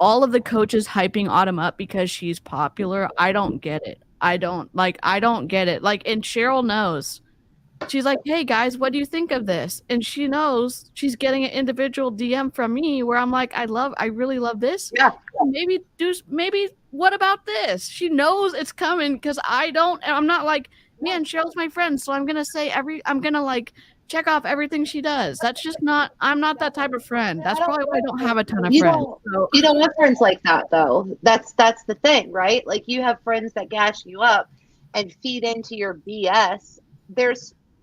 all of the coaches hyping Autumn up because she's popular, I don't get it. I don't get it. Like, and Cheryl knows. She's like, "Hey guys, what do you think of this?" And she knows she's getting an individual DM from me where I'm like, I really love this. Yeah. Maybe what about this? She knows it's coming because I don't, and I'm not like, man, Cheryl's my friend, so I'm gonna like check off everything she does. That's just not, I'm not that type of friend. That's probably why I don't have a ton of friends. You don't have friends like that though. That's the thing, right? Like you have friends that gas you up and feed into your BS.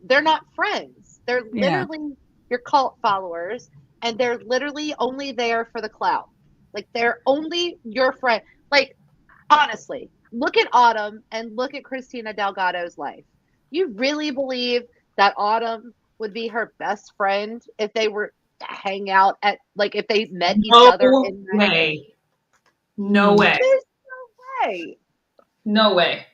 They're not friends. They're literally your cult followers, and they're literally only there for the clout. Like they're only your friend. Like honestly, look at Autumn and look at Christina Delgado's life. You really believe that Autumn would be her best friend if they were to hang out at, like, if they met each other in No way. No way. There's no way. No way.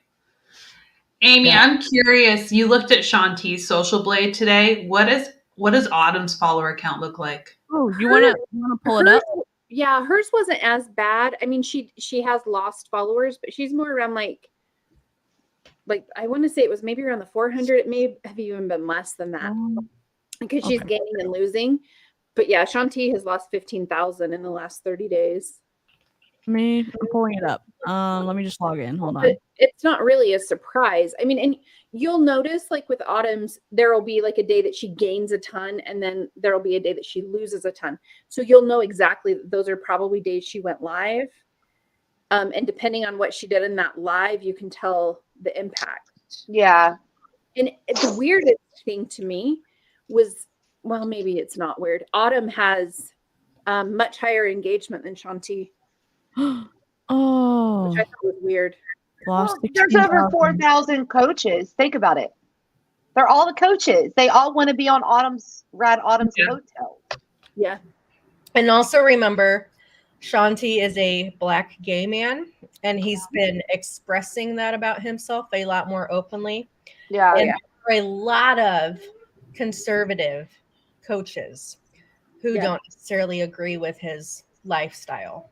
Amy, I'm curious. You looked at Shanti's social blade today. What does Autumn's follower count look like? Oh, you wanna pull it up? Yeah, hers wasn't as bad. I mean, she has lost followers, but she's more around like I want to say it was maybe around the 400. It may have even been less than that because she's gaining and losing. But yeah, Shanti has lost 15,000 in the last 30 days. I'm pulling it up. Let me just log in. Hold on. But it's not really a surprise. I mean, and you'll notice like with Autumn's, there will be like a day that she gains a ton, and then there'll be a day that she loses a ton. So you'll know exactly that those are probably days she went live. And depending on what she did in that live, you can tell the impact. Yeah. And the weirdest thing to me was, well, maybe it's not weird. Autumn has much higher engagement than Shanti. Oh, which I thought was weird. Well, there's over 4,000 coaches. Think about it. They're all the coaches. They all want to be on Autumn's coattail. Yeah. And also remember, Shanti is a Black gay man, and he's been expressing that about himself a lot more openly. Yeah. And there are a lot of conservative coaches who don't necessarily agree with his lifestyle.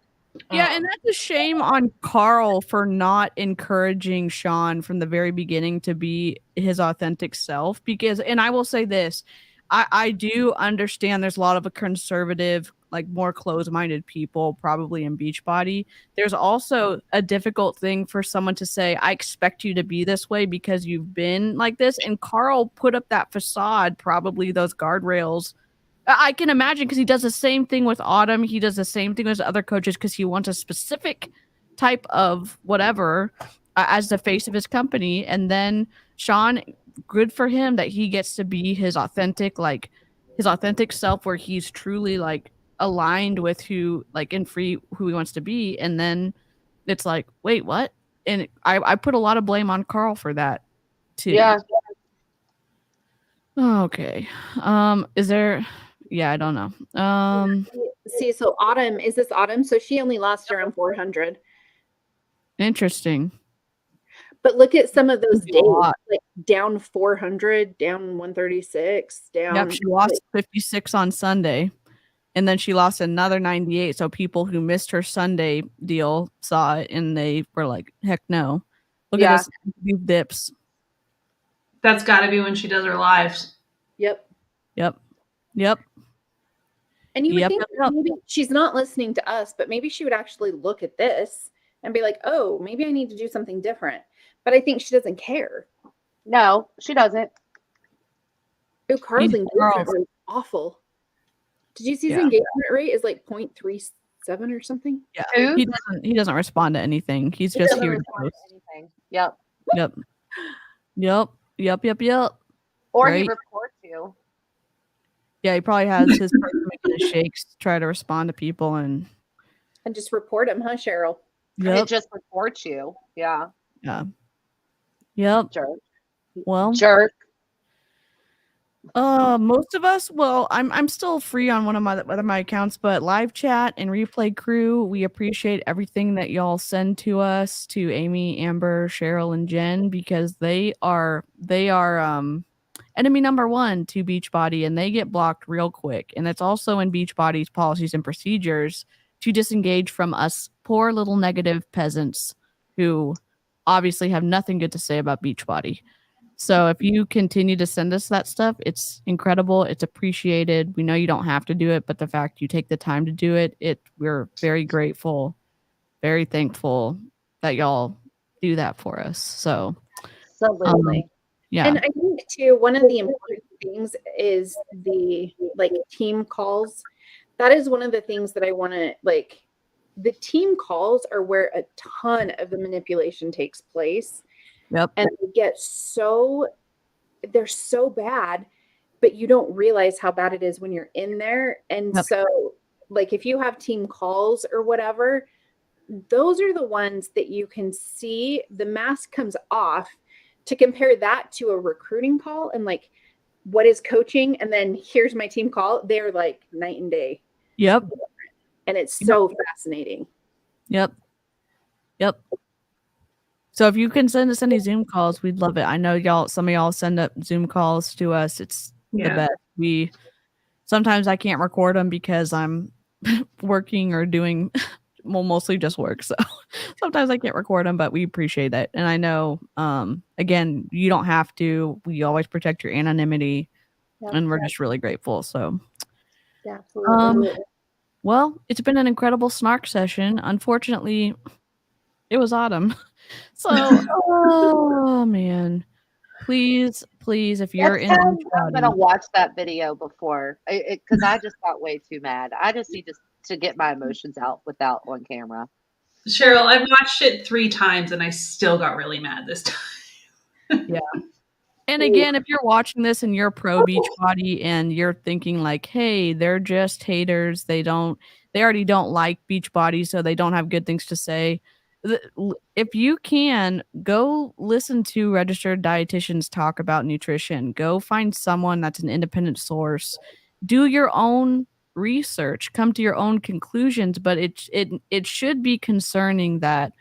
Yeah, and that's a shame on Carl for not encouraging Sean from the very beginning to be his authentic self. Because, and I will say this, I do understand there's a lot of a conservative, like more closed-minded people probably in Beachbody. There's also a difficult thing for someone to say, I expect you to be this way because you've been like this. And Carl put up that facade, probably those guardrails. I can imagine because he does the same thing with Autumn. He does the same thing with other coaches because he wants a specific type of whatever as the face of his company. And then Sean, good for him that he gets to be his authentic self where he's truly like aligned with who he wants to be. And then it's like, wait, what? And I put a lot of blame on Carl for that too. Yeah. Okay. Is there... Yeah, I don't know. See, so Autumn, is this Autumn? So she only lost around 400. Interesting. But look at some of those days, like down 400, down 136, down. Yep, she lost 56 on Sunday, and then she lost another 98. So people who missed her Sunday deal saw it, and they were like, heck no. Look at this, these dips. That's got to be when she does her lives. Yep. And you would think maybe she's not listening to us, but maybe she would actually look at this and be like, oh, maybe I need to do something different. But I think she doesn't care. No, she doesn't. Oh, Carl's engagement rate is awful. Did you see his engagement rate is like 0.37 or something? Yeah. He doesn't respond to anything. He's just here to post. Yep. Or he reports you. Yeah, he probably has his person making his shakes to try to respond to people and just report him, huh, Cheryl? Yep. It just reports you. Yeah. Yeah. Yep. Jerk. Well, jerk. Most of us, well, I'm still free on one of my accounts, but live chat and replay crew, we appreciate everything that y'all send to us, to Amy, Amber, Cheryl, and Jen, because they are enemy number one to Beachbody, and they get blocked real quick. And it's also in Beachbody's policies and procedures to disengage from us poor little negative peasants who obviously have nothing good to say about Beachbody. So if you continue to send us that stuff, it's incredible. It's appreciated. We know you don't have to do it, but the fact you take the time to do it, we're very grateful, very thankful that y'all do that for us. So Absolutely. yeah. And I think too, one of the important things is the team calls. That is one of the things that I want to the team calls are where a ton of the manipulation takes place. Yep. And they're so bad, but you don't realize how bad it is when you're in there. And Yep. so if you have team calls or whatever, those are the ones that you can see the mask comes off. To compare that to a recruiting call and what is coaching, and then here's my team call, they're night and day. Yep. And it's so fascinating. Yep. So if you can send us any Zoom calls, we'd love it. I know some of y'all send up Zoom calls to us. It's the best. Sometimes I can't record them because I'm working or doing mostly just work. So sometimes I can't record them, but we appreciate it. And I know, again, you don't have to. We always protect your anonymity, and we're just really grateful. So, yeah, absolutely. Well, it's been an incredible SNARK session. Unfortunately, it was autumn. So, oh man, please, if you're in, I'm gonna watch that video before because I just got way too mad. I just need to get my emotions out without on camera. Cheryl, I've watched it 3 times and I still got really mad this time. Yeah. And again, if you're watching this and you're pro Beachbody and you're thinking hey, they're just haters. They already don't like Beachbody, so they don't have good things to say. If you can, go listen to registered dietitians talk about nutrition. Go find someone that's an independent source. Do your own research. Come to your own conclusions. But it should be concerning that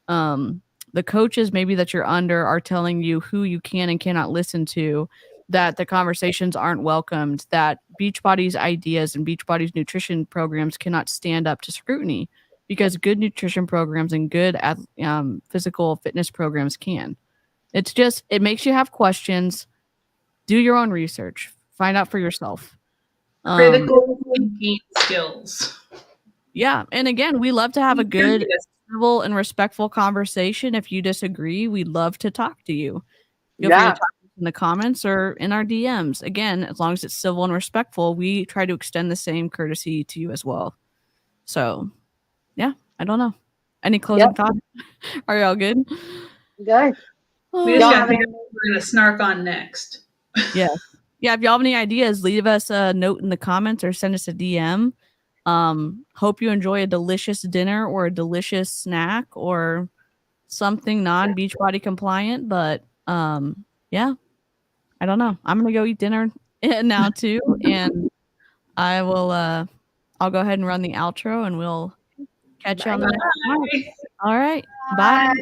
the coaches maybe that you're under are telling you who you can and cannot listen to, that the conversations aren't welcomed, that Beachbody's ideas and Beachbody's nutrition programs cannot stand up to scrutiny, because good nutrition programs and good physical fitness programs can. It makes you have questions. Do your own research. Find out for yourself. Critical thinking skills. Yeah. And again, we love to have a good, civil and respectful conversation. If you disagree, we'd love to talk to you. Feel free to talk in the comments or in our DMs. Again, as long as it's civil and respectful, we try to extend the same courtesy to you as well. So, yeah, I don't know. Any closing thoughts? Are y'all good? Good. We just got to figure out what we're going to snark on next. Yeah. Yeah, if y'all have any ideas, leave us a note in the comments or send us a DM. Hope you enjoy a delicious dinner or a delicious snack or something non-Beachbody compliant. But yeah, I don't know. I'm gonna go eat dinner now too, and I'll go ahead and run the outro, and we'll catch you on the next one. All right, bye.